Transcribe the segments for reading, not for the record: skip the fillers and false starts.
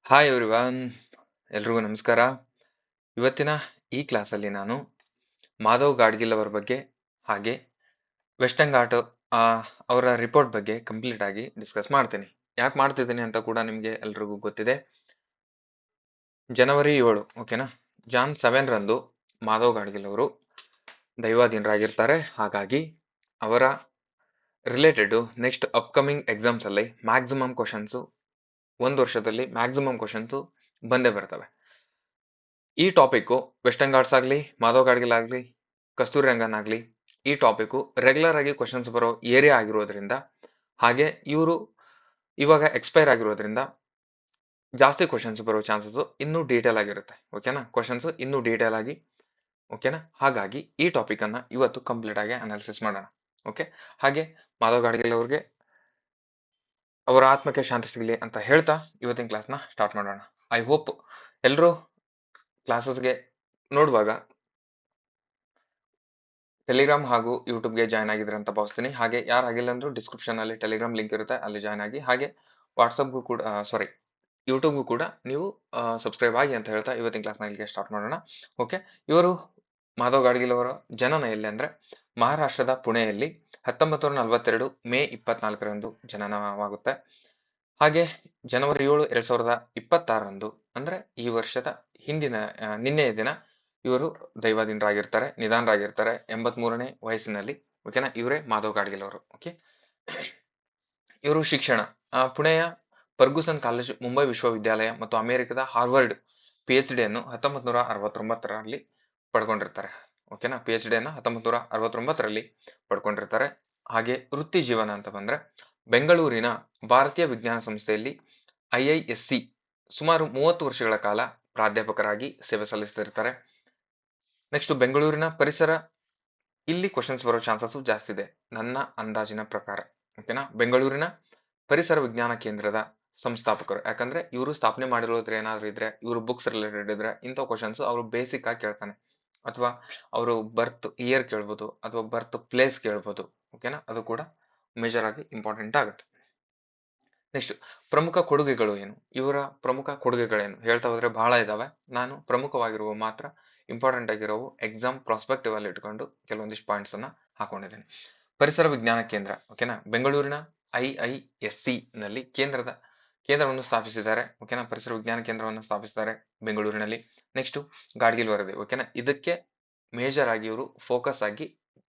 Hi everyone, ಎಲ್ರಿಗೂ ನಮಸ್ಕಾರ. ಇವತ್ತಿನ ಈ ಕ್ಲಾಸಲ್ಲಿ ನಾನು ಮಾಧವ್ ಗಾಡ್ಗಿಲ್ ಅವರ ಬಗ್ಗೆ ಹಾಗೆ ವೆಸ್ಟರ್ನ್ ಘಾಟ್ ಅವರ ರಿಪೋರ್ಟ್ ಬಗ್ಗೆ ಕಂಪ್ಲೀಟ್ ಆಗಿ ಡಿಸ್ಕಸ್ ಮಾಡ್ತೀನಿ. ಯಾಕೆ ಮಾಡ್ತಿದ್ದೀನಿ ಅಂತ ಕೂಡ ನಿಮಗೆ ಎಲ್ರಿಗೂ ಗೊತ್ತಿದೆ. ಜನವರಿ 7, ಓಕೆನಾ, ಜಾನ್ 7 ರಂದು ಮಾಧವ್ ಗಾಡ್ಗಿಲ್ ಅವರು ದೈವಾಧೀನರಾಗಿರ್ತಾರೆ. ಹಾಗಾಗಿ ಅವರ ರಿಲೇಟೆಡ್ ನೆಕ್ಸ್ಟ್ ಅಪ್ಕಮಿಂಗ್ ಎಕ್ಸಾಮ್ಸ್ ಅಲ್ಲಿ ಮ್ಯಾಕ್ಸಿಮಮ್ ಕ್ವಶನ್ಸ್, ಒಂದು ವರ್ಷದಲ್ಲಿ ಮ್ಯಾಕ್ಸಿಮಮ್ ಕ್ವಶನ್ಸ್ ಬಂದೇ ಬರ್ತವೆ. ಈ ಟಾಪಿಕ್ ವೆಸ್ಟರ್ನ್ ಘಾಟ್ಸ್ ಆಗಲಿ, ಮಾಧವ್ ಗಾಡ್ಗಿಲ್ ಆಗಲಿ, ಕಸ್ತೂರಿ ರಂಗನ್ ಆಗಲಿ, ಈ ಟಾಪಿಕ್ ರೆಗ್ಯುಲರ್ ಆಗಿ ಕ್ವಶನ್ಸ್ ಬರೋ ಏರಿಯಾ ಆಗಿರೋದ್ರಿಂದ, ಹಾಗೆ ಇವರು ಇವಾಗ ಎಕ್ಸ್ಪೈರ್ ಆಗಿರೋದ್ರಿಂದ ಜಾಸ್ತಿ ಕ್ವಶನ್ಸ್ ಬರೋ ಚಾನ್ಸಸ್ ಇನ್ನೂ ಡೀಟೇಲ್ ಆಗಿರುತ್ತೆ. ಓಕೆನಾ, ಕ್ವಶನ್ಸ್ ಇನ್ನೂ ಡೀಟೇಲ್ ಆಗಿ. ಓಕೆನಾ, ಹಾಗಾಗಿ ಈ ಟಾಪಿಕ್ ಅನ್ನ ಇವತ್ತು ಕಂಪ್ಲೀಟ್ ಆಗಿ ಅನಾಲಿಸಿಸ್ ಮಾಡೋಣ. ಓಕೆ, ಹಾಗೆ ಮಾಧವ್ ಗಾಡ್ಗಿಲ್ ಅವ್ರಿಗೆ ಅವರ ಆತ್ಮಕ್ಕೆ ಶಾಂತಿ ಸಿಗಲಿ ಅಂತ ಹೇಳ್ತಾ ಇವತ್ತಿನ ಕ್ಲಾಸ್ನ ಸ್ಟಾರ್ಟ್ ಮಾಡೋಣ. ಐ ಹೋಪ್ ಎಲ್ಲರೂ ಕ್ಲಾಸಸ್ಗೆ ನೋಡುವಾಗ ಟೆಲಿಗ್ರಾಮ್ ಹಾಗೂ ಯೂಟ್ಯೂಬ್ಗೆ ಜಾಯ್ನ್ ಆಗಿದ್ರೆ ಅಂತ ಭಾವಿಸ್ತೀನಿ. ಹಾಗೆ ಯಾರಾಗಿಲ್ಲ ಅಂದ್ರೂ ಡಿಸ್ಕ್ರಿಪ್ಷನ್ ಅಲ್ಲಿ ಟೆಲಿಗ್ರಾಮ್ ಲಿಂಕ್ ಇರುತ್ತೆ, ಅಲ್ಲಿ ಜಾಯ್ನ್ ಆಗಿ. ಹಾಗೆ ವಾಟ್ಸಪ್ಗೂ ಕೂಡ ಯೂಟ್ಯೂಬ್ಗೂ ಕೂಡ ನೀವು ಸಬ್ಸ್ಕ್ರೈಬ್ ಆಗಿ ಅಂತ ಹೇಳ್ತಾ ಇವತ್ತಿನ ಕ್ಲಾಸ್ನ ಇಲ್ಲಿಗೆ ಸ್ಟಾರ್ಟ್ ಮಾಡೋಣ. ಓಕೆ, ಇವರು ಮಾಧವ್ ಗಾಡ್ಗಿಲ್ ಅವರ ಜನನ ಎಲ್ಲಿ ಅಂದ್ರೆ ಮಹಾರಾಷ್ಟ್ರದ ಪುಣೆಯಲ್ಲಿ 1942 ಮೇ 24ರಂದು ಜನನವಾಗುತ್ತೆ. ಹಾಗೆ ಜನವರಿ 7, 2026ರಂದು ಅಂದ್ರೆ ಈ ವರ್ಷದ ನಿನ್ನೆಯ ದಿನ ಇವರು ದೈವಾಧೀನರಾಗಿರ್ತಾರೆ, ನಿಧನರಾಗಿರ್ತಾರೆ 83ನೇ ವಯಸ್ಸಿನಲ್ಲಿ. ಓಕೆನಾ, ಇವರೇ ಮಾಧವ್ ಗಾಡ್ಗಿಲ್ ಅವರು. ಓಕೆ, ಇವರು ಶಿಕ್ಷಣ ಪುಣೆಯ ಫರ್ಗುಸನ್ ಕಾಲೇಜ್, ಮುಂಬೈ ವಿಶ್ವವಿದ್ಯಾಲಯ ಮತ್ತು ಅಮೆರಿಕದ ಹಾರ್ವರ್ಡ್ PhD ಅನ್ನು 1969ರಲ್ಲಿ ಪಡ್ಕೊಂಡಿರ್ತಾರೆ. ಓಕೆನಾ, PhD ಅನ್ನು 1969ರಲ್ಲಿ ಪಡ್ಕೊಂಡಿರ್ತಾರೆ. ಹಾಗೆ ವೃತ್ತಿ ಜೀವನ ಅಂತ ಬಂದ್ರೆ ಬೆಂಗಳೂರಿನ ಭಾರತೀಯ ವಿಜ್ಞಾನ ಸಂಸ್ಥೆಯಲ್ಲಿ IISc ಸುಮಾರು 30 ವರ್ಷಗಳ ಕಾಲ ಪ್ರಾಧ್ಯಾಪಕರಾಗಿ ಸೇವೆ ಸಲ್ಲಿಸ್ತಿರ್ತಾರೆ. ನೆಕ್ಸ್ಟ್ ಬೆಂಗಳೂರಿನ ಪರಿಸರ, ಇಲ್ಲಿ ಕ್ವಶನ್ಸ್ ಬರೋ ಚಾನ್ಸಸ್ ಜಾಸ್ತಿ ಇದೆ ನನ್ನ ಅಂದಾಜಿನ ಪ್ರಕಾರ. ಓಕೆನಾ, ಬೆಂಗಳೂರಿನ ಪರಿಸರ ವಿಜ್ಞಾನ ಕೇಂದ್ರದ ಸಂಸ್ಥಾಪಕರು. ಯಾಕಂದ್ರೆ ಇವರು ಸ್ಥಾಪನೆ ಮಾಡಿರೋದ್ರ ಏನಾದ್ರು ಇದ್ರೆ, ಇವರು ಬುಕ್ಸ್ ರಿಲೇಟೆಡ್ ಇದ್ರೆ ಇಂಥ ಕ್ವಶನ್ಸ್ ಅವರು ಬೇಸಿಕ್ ಆಗಿ ಕೇಳ್ತಾನೆ, ಅಥವಾ ಅವರು ಬರ್ತ್ ಇಯರ್ ಕೇಳ್ಬೋದು, ಅಥವಾ ಬರ್ತ್ ಪ್ಲೇಸ್ ಕೇಳ್ಬೋದು. ಓಕೆನಾ, ಅದು ಕೂಡ ಮೇಜರ್ ಆಗಿ ಇಂಪಾರ್ಟೆಂಟ್ ಆಗುತ್ತೆ. ನೆಕ್ಸ್ಟ್ ಪ್ರಮುಖ ಕೊಡುಗೆಗಳು ಏನು, ಇವರ ಪ್ರಮುಖ ಕೊಡುಗೆಗಳೇನು ಹೇಳ್ತಾ ಹೋದ್ರೆ ಬಹಳ ಇದಾವೆ. ನಾನು ಪ್ರಮುಖವಾಗಿರುವ ಮಾತ್ರ ಇಂಪಾರ್ಟೆಂಟ್ ಆಗಿರೋವು ಎಕ್ಸಾಮ್ ಪ್ರಾಸ್ಪೆಕ್ಟಿವ್ ಅಲ್ಲಿ ಇಟ್ಕೊಂಡು ಕೆಲವೊಂದಿಷ್ಟು ಪಾಯಿಂಟ್ಸ್ ಅನ್ನ ಹಾಕೊಂಡಿದ್ದೇನೆ. ಪರಿಸರ ವಿಜ್ಞಾನ ಕೇಂದ್ರ, ಓಕೆನಾ, ಬೆಂಗಳೂರಿನ IISc ನಲ್ಲಿ ಕೇಂದ್ರವನ್ನು ಸ್ಥಾಪಿಸಿದ್ದಾರೆ. ಓಕೆನಾ, ಪರಿಸರ ವಿಜ್ಞಾನ ಕೇಂದ್ರವನ್ನು ಸ್ಥಾಪಿಸಿದ್ದಾರೆ ಬೆಂಗಳೂರಿನಲ್ಲಿ. ನೆಕ್ಸ್ಟ್ ಗಾಡ್ಗಿಲ್ ವರದಿ. ಓಕೆನಾ, ಇದಕ್ಕೆ ಮೇಜರ್ ಆಗಿ ಇವರು ಫೋಕಸ್ ಆಗಿ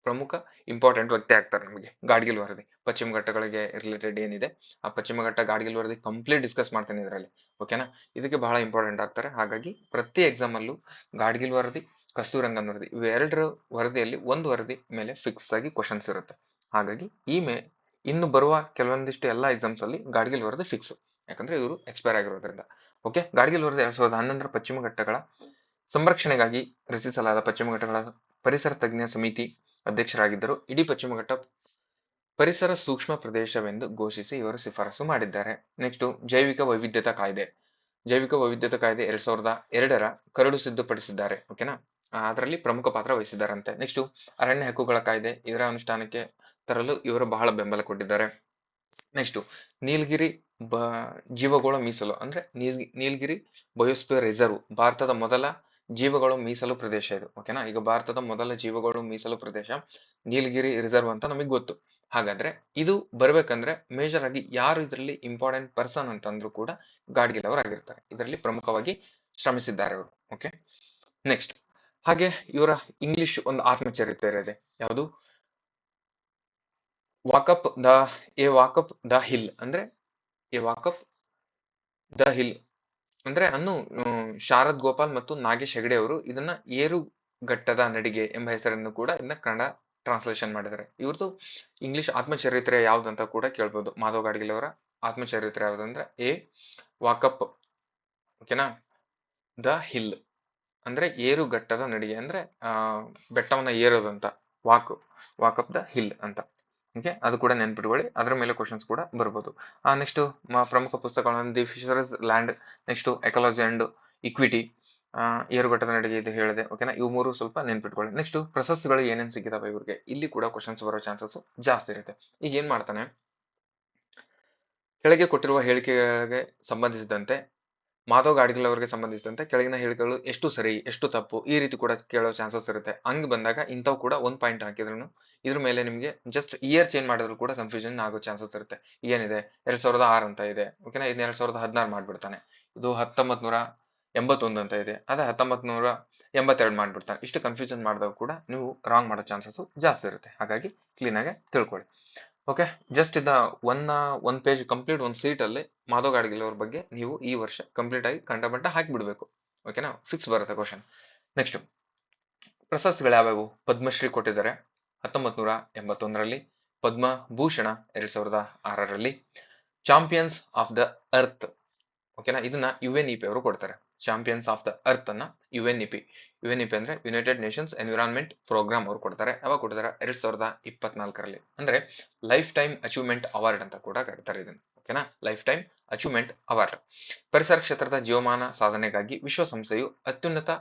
ಪ್ರಮುಖ ಇಂಪಾರ್ಟೆಂಟ್ ವ್ಯಕ್ತಿ ಆಗ್ತಾರೆ ನಮಗೆ. ಗಾಡ್ಗಿಲ್ ವರದಿ ಪಶ್ಚಿಮ ಘಟ್ಟಗಳಿಗೆ ರಿಲೇಟೆಡ್ ಏನಿದೆ, ಆ ಪಶ್ಚಿಮ ಘಟ್ಟ ಗಾಡ್ಗಿಲ್ ವರದಿ ಕಂಪ್ಲೀಟ್ ಡಿಸ್ಕಸ್ ಮಾಡ್ತೀನಿ ಇದರಲ್ಲಿ. ಓಕೆನಾ, ಇದಕ್ಕೆ ಬಹಳ ಇಂಪಾರ್ಟೆಂಟ್ ಆಗ್ತಾರೆ. ಹಾಗಾಗಿ ಪ್ರತಿ ಎಕ್ಸಾಮ್ ಅಲ್ಲೂ ಗಾಡ್ಗಿಲ್ ವರದಿ, ಕಸ್ತೂರಿ ರಂಗನ್ ವರದಿ, ಇವೆರಡರ ವರದಿಯಲ್ಲಿ ಒಂದು ವರದಿ ಮೇಲೆ ಫಿಕ್ಸ್ ಆಗಿ ಕ್ವಶನ್ಸ್ ಇರುತ್ತೆ. ಹಾಗಾಗಿ ಇನ್ನು ಬರುವ ಕೆಲವೊಂದಿಷ್ಟು ಎಲ್ಲಾ ಎಕ್ಸಾಮ್ಸ್ ಅಲ್ಲಿ ಗಾಡ್ಗಿಲ್ ವರದಿ ಫಿಕ್ಸ್, ಯಾಕಂದ್ರೆ ಇವರು ಎಕ್ಸ್ಪೈರ್ ಆಗಿರೋದ್ರಿಂದ. ಓಕೆ, ಗಾಡ್ಗಿಲ್ ವರದಿ 2011ರ ಪಶ್ಚಿಮ ಘಟ್ಟಗಳ ಸಂರಕ್ಷಣೆಗಾಗಿ ರಚಿಸಲಾದ ಪಶ್ಚಿಮ ಘಟ್ಟಗಳ ಪರಿಸರ ತಜ್ಞ ಸಮಿತಿ ಅಧ್ಯಕ್ಷರಾಗಿದ್ದರು. ಇಡೀ ಪಶ್ಚಿಮ ಘಟ್ಟ ಪರಿಸರ ಸೂಕ್ಷ್ಮ ಪ್ರದೇಶವೆಂದು ಘೋಷಿಸಿ ಇವರು ಶಿಫಾರಸು ಮಾಡಿದ್ದಾರೆ. ನೆಕ್ಸ್ಟ್ ಜೈವಿಕ ವೈವಿಧ್ಯತಾ ಕಾಯ್ದೆ. ಜೈವಿಕ ವೈವಿಧ್ಯತಾ ಕಾಯ್ದೆ 2002ರ ಕರಡು ಸಿದ್ಧಪಡಿಸಿದ್ದಾರೆ. ಓಕೆನಾ, ಅದರಲ್ಲಿ ಪ್ರಮುಖ ಪಾತ್ರ ವಹಿಸಿದ್ದಾರಂತೆ. ನೆಕ್ಸ್ಟ್ ಅರಣ್ಯ ಹಕ್ಕುಗಳ ಕಾಯ್ದೆ, ಇದರ ಅನುಷ್ಠಾನಕ್ಕೆ ತರಲು ಇವರು ಬಹಳ ಬೆಂಬಲ ಕೊಟ್ಟಿದ್ದಾರೆ. ನೆಕ್ಸ್ಟ್ ನೀಲಗಿರಿ ಜೀವಗೋಳ ಮೀಸಲು ಅಂದ್ರೆ ನೀಲಗಿರಿ ಬಯೋಸ್ಪಿಯರ್ ರಿಸರ್ವ್ ಭಾರತದ ಮೊದಲ ಜೀವಗಳು ಮೀಸಲು ಪ್ರದೇಶ ಇದು. ಓಕೆನಾ, ಈಗ ಭಾರತದ ಮೊದಲ ಜೀವಗಳು ಮೀಸಲು ಪ್ರದೇಶ ನೀಲಗಿರಿ ರಿಸರ್ವ್ ಅಂತ ನಮಗೆ ಗೊತ್ತು. ಹಾಗಾದ್ರೆ ಇದು ಬರ್ಬೇಕಂದ್ರೆ ಮೇಜರ್ ಆಗಿ ಯಾರು ಇದರಲ್ಲಿ ಇಂಪಾರ್ಟೆಂಟ್ ಪರ್ಸನ್ ಅಂತಂದ್ರೂ ಕೂಡ ಗಾಡ್ಗಿಲ್ ಅವರು ಆಗಿರ್ತಾರೆ. ಇದರಲ್ಲಿ ಪ್ರಮುಖವಾಗಿ ಶ್ರಮಿಸಿದ್ದಾರೆ ಅವರು. ಓಕೆ, ನೆಕ್ಸ್ಟ್ ಹಾಗೆ ಇವರ ಇಂಗ್ಲಿಷ್ ಒಂದು ಆತ್ಮಚರಿತ್ರೆ ಇದೆ. ಯಾವುದು ವಾಕಪ್ ದ ಹಿಲ್ ಅಂದ್ರೆ ಎ ವಾಕಪ್ ದ ಹಿಲ್ ಅಂದ್ರೆ ಶಾರದ್ ಗೋಪಾಲ್ ಮತ್ತು ನಾಗೇಶ್ ಹೆಗಡೆ ಅವರು ಇದನ್ನ ಏರುಘಟ್ಟದ ನಡಿಗೆ ಎಂಬ ಹೆಸರನ್ನು ಕೂಡ ಇದನ್ನ ಕನ್ನಡ ಟ್ರಾನ್ಸ್ಲೇಷನ್ ಮಾಡಿದ್ದಾರೆ. ಇವ್ರದ್ದು ಇಂಗ್ಲಿಷ್ ಆತ್ಮಚರಿತ್ರೆ ಯಾವ್ದಂತ ಕೂಡ ಕೇಳ್ಬೋದು. ಮಾಧವ್ ಗಾಡ್ಗಿಲ್ ಅವರ ಆತ್ಮಚರಿತ್ರೆ ಯಾವ್ದಂದ್ರೆ ಎ ವಾಕಪ್, ಓಕೆನಾ, ದ ಹಿಲ್ ಅಂದ್ರೆ ಏರುಘಟ್ಟದ ನಡಿಗೆ ಅಂದ್ರೆ ಬೆಟ್ಟವನ್ನ ಏರೋದಂತ, ವಾಕಪ್ ದ ಹಿಲ್ ಅಂತ. ಓಕೆ, ಅದು ಕೂಡ ನೆನ್ಪಿಟ್ಕೊಳ್ಳಿ, ಅದರ ಮೇಲೆ ಕ್ವಶನ್ಸ್ ಕೂಡ ಬರ್ಬೋದು. ನೆಕ್ಸ್ಟ್ ಪ್ರಮುಖ ಪುಸ್ತಕಗಳನ್ನು the fishers land, next ecology and equity, ಏರುಘಟ್ಟದ ನಡಿಗೆ ಇದು ಹೇಳಿದೆ. ಓಕೆನಾ, ಇವು ಮೂರು ಸ್ವಲ್ಪ ನೆನ್ಪಿಟ್ಕೊಳ್ಳಿ. ನೆಕ್ಸ್ಟ್ ಪ್ರಶಸ್ತಿಗಳು ಏನೇನು ಸಿಕ್ಕಿದಾವೆ ಇವ್ರಿಗೆ, ಇಲ್ಲಿ ಕೂಡ ಕ್ವಶನ್ಸ್ ಬರೋ ಚಾನ್ಸಸ್ ಜಾಸ್ತಿ ಇರುತ್ತೆ. ಈಗ ಏನ್ ಮಾಡ್ತಾನೆ, ಕೆಳಗೆ ಕೊಟ್ಟಿರುವ ಹೇಳಿಕೆಗಳಿಗೆ ಸಂಬಂಧಿಸಿದಂತೆ ಮಾಧವ್ ಗಾಡ್ಗಿಲ್ ಅವರಿಗೆ ಸಂಬಂಧಿಸಿದಂತೆ ಕೆಳಗಿನ ಹೇಳಿಕೆಗಳು ಎಷ್ಟು ಸರಿ ಎಷ್ಟು ತಪ್ಪು ಈ ರೀತಿ ಕೂಡ ಕೇಳೋ ಚಾನ್ಸಸ್ ಇರುತ್ತೆ. ಹಂಗ್ ಬಂದಾಗ ಇಂಥವು ಕೂಡ ಒಂದು ಪಾಯಿಂಟ್ ಹಾಕಿದ್ರು ಇದ್ರ ಮೇಲೆ ನಿಮಗೆ ಜಸ್ಟ್ ಇಯರ್ ಚೇಂಜ್ ಮಾಡಿದ್ರು ಕೂಡ ಕನ್ಫ್ಯೂಷನ್ ಆಗೋ ಚಾನ್ಸಸ್ ಇರುತ್ತೆ. ಏನಿದೆ 2006 ಅಂತ ಇದೆ, ಓಕೆನಾ, ಇದನ್ನ 2016 ಮಾಡ್ಬಿಡ್ತಾನೆ. ಇದು 1981 ಅಂತ ಇದೆ, ಅದೇ 1982 ಮಾಡ್ಬಿಡ್ತಾನೆ. ಇಷ್ಟು ಕನ್ಫ್ಯೂಷನ್ ಮಾಡಿದಾಗ ಕೂಡ ನೀವು ರಾಂಗ್ ಮಾಡೋ ಚಾನ್ಸಸ್ ಜಾಸ್ತಿ ಇರುತ್ತೆ. ಹಾಗಾಗಿ ಕ್ಲೀನ್ ಆಗಿ ತಿಳ್ಕೊಳ್ಳಿ. ಓಕೆ, ಜಸ್ಟ್ ಇದ ಒನ್ ಪೇಜ್ ಕಂಪ್ಲೀಟ್ ಒಂದು ಸೀಟ್ ಅಲ್ಲಿ ಮಾಧವ್ ಗಾಡ್ಗಿಲ್ ಅವ್ರ ಬಗ್ಗೆ ನೀವು ಈ ವರ್ಷ ಕಂಪ್ಲೀಟ್ ಆಗಿ ಕಂಠಬಂಟ ಹಾಕಿಬಿಡ್ಬೇಕು. ಓಕೆನಾ, ಫಿಕ್ಸ್ ಬರುತ್ತೆ ಕ್ವಶನ್. ನೆಕ್ಸ್ಟ್, ಪ್ರಶಸ್ತಿಗಳು ಯಾವ್ಯಾವು? ಪದ್ಮಶ್ರೀ ಕೊಟ್ಟಿದ್ದಾರೆ 1981ರಲ್ಲಿ, ಪದ್ಮಭೂಷಣ 2006ರಲ್ಲಿ, ಚಾಂಪಿಯನ್ಸ್ ಆಫ್ ದ ಅರ್ತ್, ಓಕೆನಾ, ಇದನ್ನ UNEP ಅವರು ಕೊಡ್ತಾರೆ. ಚಾಂಪಿಯನ್ಸ್ ಆಫ್ ದ ಅರ್ತ್ ಅನ್ನ UNEP ಅಂದ್ರೆ ಯುನೈಟೆಡ್ ನೇಷನ್ಸ್ ಎನ್ವಿರಾನ್ಮೆಂಟ್ ಪ್ರೋಗ್ರಾಮ್ ಅವರು ಕೊಡ್ತಾರೆ. ಯಾವಾಗ ಕೊಡ್ತಾರೆ? 2024ರಲ್ಲಿ. ಅಂದ್ರೆ ಲೈಫ್ ಟೈಮ್ ಅಚೀವ್ಮೆಂಟ್ ಅವಾರ್ಡ್ ಅಂತ ಕೂಡ ಕರೀತಾರೆ ಇದನ್ನು. ಓಕೆನಾ, ಲೈಫ್ ಟೈಮ್ ಅಚೀವ್ಮೆಂಟ್ ಅವಾರ್ಡ್. ಪರಿಸರ ಕ್ಷೇತ್ರದ ಜೀವಮಾನ ಸಾಧನೆಗಾಗಿ ವಿಶ್ವಸಂಸ್ಥೆಯು ಅತ್ಯುನ್ನತ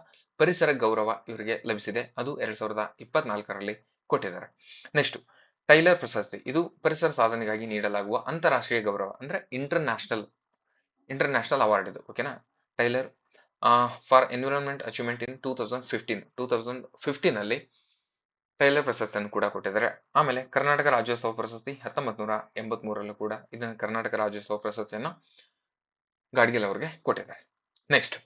ಪರಿಸರ ಗೌರವ ಇವರಿಗೆ ಲಭಿಸಿದೆ. ಅದು 2024ರಲ್ಲಿ ಕೊಟ್ಟಿದ್ದಾರೆ. ನೆಕ್ಸ್ಟ್, ಟೈಲರ್ ಪ್ರಶಸ್ತಿ. ಇದು ಪರಿಸರ ಸಾಧನೆಗಾಗಿ ನೀಡಲಾಗುವ ಅಂತಾರಾಷ್ಟ್ರೀಯ ಗೌರವ, ಅಂದ್ರೆ ಇಂಟರ್ನ್ಯಾಷನಲ್ ಅವಾರ್ಡ್ ಇದು. ಓಕೆನಾ, ಟೈಲರ್ ಫಾರ್ ಎನ್ವಿರಾನ್ಮೆಂಟ್ ಅಚೀವ್ಮೆಂಟ್ ಇನ್ 2015 ಅಲ್ಲಿ ಟೈಲರ್ ಪ್ರಶಸ್ತಿಯನ್ನು ಕೂಡ ಕೊಟ್ಟಿದ್ದಾರೆ. ಆಮೇಲೆ ಕರ್ನಾಟಕ ರಾಜ್ಯೋತ್ಸವ ಪ್ರಶಸ್ತಿ 1983ರಲ್ಲೂ ಕೂಡ ಇದನ್ನ ಕರ್ನಾಟಕ ರಾಜ್ಯೋತ್ಸವ ಪ್ರಶಸ್ತಿಯನ್ನು ಗಾಡ್ಗಿಲ್ ಅವರಿಗೆ ಕೊಟ್ಟಿದ್ದಾರೆ. ನೆಕ್ಸ್ಟ್,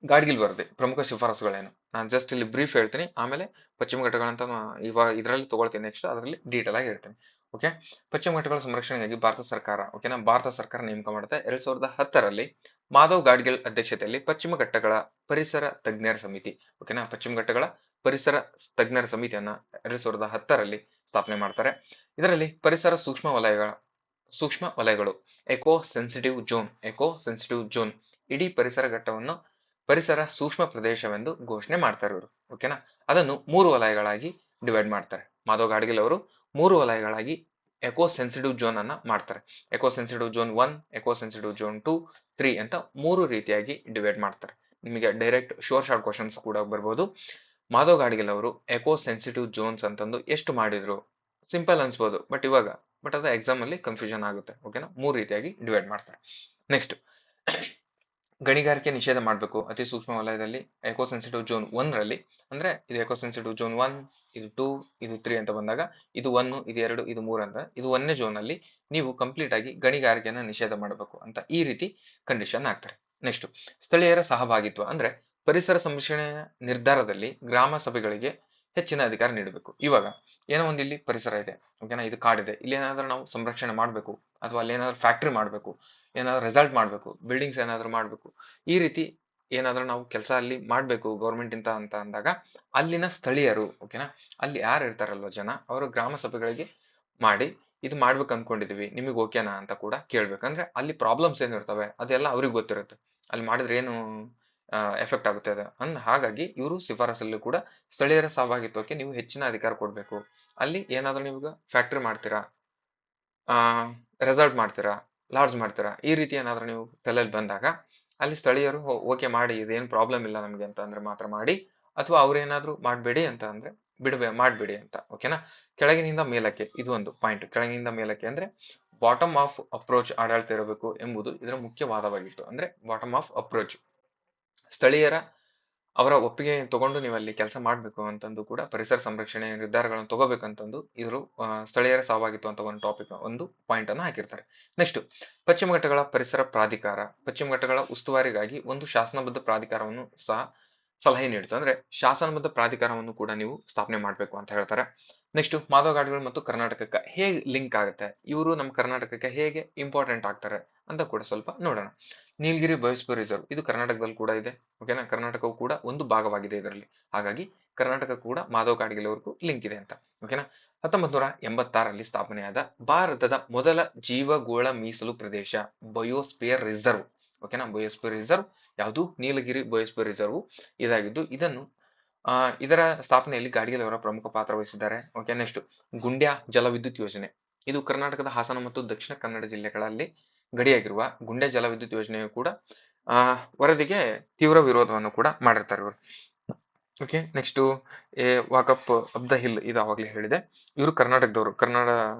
ಗಾಡ್ಗಿಲ್ ವರದಿ ಪ್ರಮುಖ ಶಿಫಾರಸುಗಳೇನು? ನಾನು ಜಸ್ಟ್ ಇಲ್ಲಿ ಬ್ರೀಫ್ ಹೇಳ್ತೀನಿ, ಆಮೇಲೆ ಪಶ್ಚಿಮ ಘಟ್ಟಗಳಂತ ಇವಾಗ ಇದರಲ್ಲಿ ತಗೊಳ್ತೀನಿ. ನೆಕ್ಸ್ಟ್ ಅದರಲ್ಲಿ ಡೀಟೇಲ್ ಆಗಿ ಹೇಳ್ತೀನಿ. ಓಕೆ, ಪಶ್ಚಿಮ ಘಟ್ಟಗಳ ಸಂರಕ್ಷಣೆಗಾಗಿ ಭಾರತ ಸರ್ಕಾರ, ಓಕೆನಾ, ಭಾರತ ಸರ್ಕಾರ ನೇಮಕ ಮಾಡುತ್ತೆ 2010ರಲ್ಲಿ ಮಾಧವ್ ಗಾಡ್ಗಿಲ್ ಅಧ್ಯಕ್ಷತೆಯಲ್ಲಿ ಪಶ್ಚಿಮ ಘಟ್ಟಗಳ ಪರಿಸರ ತಜ್ಞರ ಸಮಿತಿ, ಓಕೆನಾ, ಪಶ್ಚಿಮ ಘಟ್ಟಗಳ ಪರಿಸರ ತಜ್ಞರ ಸಮಿತಿಯನ್ನ 2010ರಲ್ಲಿ ಸ್ಥಾಪನೆ ಮಾಡ್ತಾರೆ. ಇದರಲ್ಲಿ ಪರಿಸರ ಸೂಕ್ಷ್ಮ ವಲಯಗಳು ಎಕೋ ಸೆನ್ಸಿಟಿವ್ ಝೋನ್ ಇಡೀ ಪರಿಸರ ಘಟ್ಟವನ್ನು ಪರಿಸರ ಸೂಕ್ಷ್ಮ ಪ್ರದೇಶವೆಂದು ಘೋಷಣೆ ಮಾಡ್ತಾರೆ ಇವರು. ಓಕೆನಾ, ಅದನ್ನು 3 ವಲಯಗಳಾಗಿ ಡಿವೈಡ್ ಮಾಡ್ತಾರೆ. ಮಾಧವ್ ಗಾಡ್ಗಿಲ್ ಅವರು 3 ವಲಯಗಳಾಗಿ ಎಕೋ ಸೆನ್ಸಿಟಿವ್ ಝೋನ್ ಅನ್ನ ಮಾಡ್ತಾರೆ. Eco sensitive zone 1, eco sensitive zone 2, 3 ಅಂತ 3 ರೀತಿಯಾಗಿ ಡಿವೈಡ್ ಮಾಡ್ತಾರೆ. ನಿಮಗೆ ಡೈರೆಕ್ಟ್ ಶಾರ್ಟ್ ಕ್ವಶನ್ಸ್ ಕೂಡ ಬರ್ಬೋದು. ಮಾಧವ್ ಗಾಡ್ಗಿಲ್ ಅವರು ಎಕೋ ಸೆನ್ಸಿಟಿವ್ ಝೋನ್ಸ್ ಅಂತಂದು ಎಷ್ಟು ಮಾಡಿದ್ರು? ಸಿಂಪಲ್ ಅನ್ಸ್ಬೋದು, ಬಟ್ ಅದು ಎಕ್ಸಾಮ್ ಅಲ್ಲಿ ಕನ್ಫ್ಯೂಷನ್ ಆಗುತ್ತೆ. ಓಕೆನಾ, 3 ರೀತಿಯಾಗಿ ಡಿವೈಡ್ ಮಾಡ್ತಾರೆ. ನೆಕ್ಸ್ಟ್, ಗಣಿಗಾರಿಕೆ ನಿಷೇಧ ಮಾಡಬೇಕು ಅತಿ ಸೂಕ್ಷ್ಮ ವಲಯದಲ್ಲಿ ಎಕೋ ಸೆನ್ಸಿಟಿವ್ ಝೋನ್ 1ರಲ್ಲಿ. ಅಂದ್ರೆ ಇದು ಎಕೋ ಸೆನ್ಸಿಟಿವ್ ಝೋನ್ 1, ಇದು 2, ಇದು 3 ಅಂತ ಬಂದಾಗ ಇದು 1, ಇದು 2, ಇದು 3 ಅಂತ ಇದು 1ನೇ ಝೋನ್ ಅಲ್ಲಿ ನೀವು ಕಂಪ್ಲೀಟ್ ಆಗಿ ಗಣಿಗಾರಿಕೆಯನ್ನ ನಿಷೇಧ ಮಾಡಬೇಕು ಅಂತ ಈ ರೀತಿ ಕಂಡೀಷನ್ ಹಾಕ್ತಾರೆ. ನೆಕ್ಸ್ಟ್, ಸ್ಥಳೀಯರ ಸಹಭಾಗಿತ್ವ, ಅಂದ್ರೆ ಪರಿಸರ ಸಂರಕ್ಷಣೆಯ ನಿರ್ಧಾರದಲ್ಲಿ ಗ್ರಾಮ ಸಭೆಗಳಿಗೆ ಹೆಚ್ಚಿನ ಅಧಿಕಾರ ನೀಡಬೇಕು. ಇವಾಗ ಏನೋ ಒಂದು ಇಲ್ಲಿ ಪರಿಸರ ಇದೆ, ಓಕೆನಾ, ಇದು ಕಾಡಿದೆ, ಇಲ್ಲಿ ಏನಾದ್ರೂ ನಾವು ಸಂರಕ್ಷಣೆ ಮಾಡಬೇಕು, ಅಥವಾ ಅಲ್ಲಿ ಏನಾದ್ರು ಫ್ಯಾಕ್ಟ್ರಿ ಮಾಡಬೇಕು, ಏನಾದ್ರು ರಿಸಲ್ಟ್ ಮಾಡಬೇಕು, ಬಿಲ್ಡಿಂಗ್ಸ್ ಏನಾದ್ರು ಮಾಡಬೇಕು, ಈ ರೀತಿ ಏನಾದ್ರೂ ನಾವು ಕೆಲಸ ಅಲ್ಲಿ ಮಾಡಬೇಕು ಗೌರ್ಮೆಂಟ್ ಇಂತ ಅಂತ ಅಂದಾಗ ಅಲ್ಲಿನ ಸ್ಥಳೀಯರು, ಓಕೆನಾ, ಅಲ್ಲಿ ಯಾರು ಇರ್ತಾರಲ್ವ ಜನ, ಅವರು ಗ್ರಾಮ ಸಭೆಗಳಿಗೆ ಮಾಡಿ ಇದು ಮಾಡ್ಬೇಕು ಅನ್ಕೊಂಡಿದೀವಿ, ನಿಮಗೆ ಓಕೆನಾ ಅಂತ ಕೂಡ ಕೇಳ್ಬೇಕಂದ್ರೆ ಅಲ್ಲಿ ಪ್ರಾಬ್ಲಮ್ಸ್ ಏನಿರ್ತವೆ ಅದೆಲ್ಲ ಅವ್ರಿಗೆ ಗೊತ್ತಿರುತ್ತೆ. ಅಲ್ಲಿ ಮಾಡಿದ್ರೆ ಏನು ಎಫೆಕ್ಟ್ ಆಗುತ್ತೆ ಅದು ಹಾಗಾಗಿ ಇವರು ಶಿಫಾರಸಲ್ಲೂ ಕೂಡ ಸ್ಥಳೀಯರ ಸಹಭಾಗಿತ್ವಕ್ಕೆ ನೀವು ಹೆಚ್ಚಿನ ಅಧಿಕಾರ ಕೊಡಬೇಕು. ಅಲ್ಲಿ ಏನಾದ್ರೂ ನೀವು ಫ್ಯಾಕ್ಟ್ರಿ ಮಾಡ್ತೀರಾ, ರೆಸಾರ್ಟ್ ಮಾಡ್ತೀರಾ, ಲಾಡ್ಜ್ ಮಾಡ್ತೀರಾ, ಈ ರೀತಿ ಏನಾದ್ರೂ ನೀವು ತಲೆಯಲ್ಲಿ ಬಂದಾಗ ಅಲ್ಲಿ ಸ್ಥಳೀಯರು ಓಕೆ ಮಾಡಿ ಇದೇನು ಪ್ರಾಬ್ಲಮ್ ಇಲ್ಲ ನಮಗೆ ಅಂತ ಅಂದ್ರೆ ಮಾತ್ರ ಮಾಡಿ, ಅಥವಾ ಅವ್ರೇನಾದ್ರೂ ಮಾಡಬೇಡಿ ಅಂತ ಅಂದ್ರೆ ಮಾಡಬೇಡಿ ಅಂತ. ಓಕೆನಾ, ಕೆಳಗಿನಿಂದ ಮೇಲಕ್ಕೆ ಇದು ಒಂದು ಪಾಯಿಂಟ್. ಕೆಳಗಿನಿಂದ ಮೇಲಕ್ಕೆ ಅಂದ್ರೆ ಬಾಟಮ್ ಆಫ್ ಅಪ್ರೋಚ್ ಆಡಳಿತ ಇರಬೇಕು ಎಂಬುದು ಇದರ ಮುಖ್ಯ ವಾದವಾಗಿತ್ತು. ಅಂದ್ರೆ ಬಾಟಮ್ ಆಫ್ ಅಪ್ರೋಚ್, ಸ್ಥಳೀಯರ ಅವರ ಒಪ್ಪಿಗೆ ತಗೊಂಡು ನೀವು ಅಲ್ಲಿ ಕೆಲಸ ಮಾಡಬೇಕು ಅಂತಂದು ಕೂಡ ಪರಿಸರ ಸಂರಕ್ಷಣೆ ನಿರ್ಧಾರಗಳನ್ನು ತಗೋಬೇಕಂತಂದು ಇವರು ಸ್ಥಳೀಯರ ಸಹಭಾಗಿತ್ವ ಅಂತ ಒಂದು ಟಾಪಿಕ್ ಒಂದು ಪಾಯಿಂಟ್ ಅನ್ನು ಹಾಕಿರ್ತಾರೆ. ನೆಕ್ಸ್ಟ್, ಪಶ್ಚಿಮ ಘಟ್ಟಗಳ ಪರಿಸರ ಪ್ರಾಧಿಕಾರ ಪಶ್ಚಿಮ ಘಟ್ಟಗಳ ಉಸ್ತುವಾರಿಗಾಗಿ ಒಂದು ಶಾಸನಬದ್ಧ ಪ್ರಾಧಿಕಾರವನ್ನು ಸಹ ಸಲಹೆ ನೀಡುತ್ತೆ. ಅಂದ್ರೆ ಶಾಸನಬದ್ಧ ಪ್ರಾಧಿಕಾರವನ್ನು ಕೂಡ ನೀವು ಸ್ಥಾಪನೆ ಮಾಡಬೇಕು ಅಂತ ಹೇಳ್ತಾರೆ. ನೆಕ್ಸ್ಟ್, ಮಾಧವ್ ಗಾಡ್ಗಿಲ್ ಮತ್ತು ಕರ್ನಾಟಕಕ್ಕೆ ಹೇಗೆ ಲಿಂಕ್ ಆಗುತ್ತೆ, ಇವರು ನಮ್ಮ ಕರ್ನಾಟಕಕ್ಕೆ ಹೇಗೆ ಇಂಪಾರ್ಟೆಂಟ್ ಆಗ್ತಾರೆ ಅಂತ ಕೂಡ ಸ್ವಲ್ಪ ನೋಡೋಣ. ನೀಲಗಿರಿ ಬಯೋಸ್ಫಿಯರ್ ರಿಸರ್ವ್ ಇದು ಕರ್ನಾಟಕದಲ್ಲಿ ಕೂಡ ಇದೆ. ಓಕೆನಾ, ಕರ್ನಾಟಕವು ಕೂಡ ಒಂದು ಭಾಗವಾಗಿದೆ ಇದರಲ್ಲಿ. ಹಾಗಾಗಿ ಕರ್ನಾಟಕ ಕೂಡ ಮಾಧವ್ ಗಾಡ್ಗಿಲ್ ಅವ್ರಿಗೂ ಲಿಂಕ್ ಇದೆ ಅಂತ. ಓಕೆನಾ, 1986ರಲ್ಲಿ ಸ್ಥಾಪನೆಯಾದ ಭಾರತದ ಮೊದಲ ಜೀವಗೋಳ ಮೀಸಲು ಪ್ರದೇಶ ಬಯೋಸ್ಫಿಯರ್ ರಿಸರ್ವ್. ಓಕೆನಾ, ಬಯೋಸ್ಫಿಯರ್ ರಿಸರ್ವ್ ಯಾವುದು? ನೀಲಗಿರಿ ಬಯೋಸ್ಫಿಯರ್ ರಿಸರ್ವ್ ಇದಾಗಿದ್ದು ಇದನ್ನು ಇದರ ಸ್ಥಾಪನೆಯಲ್ಲಿ ಗಾಡ್ಗಿಲ್ ಅವರ ಪ್ರಮುಖ ಪಾತ್ರ ವಹಿಸಿದ್ದಾರೆ. ಓಕೆ, ನೆಕ್ಸ್ಟ್, ಗುಂಡ್ಯಾ ಜಲವಿದ್ಯುತ್ ಯೋಜನೆ ಇದು ಕರ್ನಾಟಕದ ಹಾಸನ ಮತ್ತು ದಕ್ಷಿಣ ಕನ್ನಡ ಜಿಲ್ಲೆಗಳಲ್ಲಿ ಗಡಿಯಾಗಿರುವ ಗುಂಡ್ಯಾ ಜಲವಿದ್ಯುತ್ ಯೋಜನೆಯು ಕೂಡ ವರದಿಗೆ ತೀವ್ರ ವಿರೋಧವನ್ನು ಕೂಡ ಮಾಡಿರ್ತಾರೆ ಇವರು. Okay, next walk up of the hill, ಇದು ಅವಾಗಲೇ ಹೇಳಿದೆ. ಇವರು ಕರ್ನಾಟಕದವರು. ಕನ್ನಡ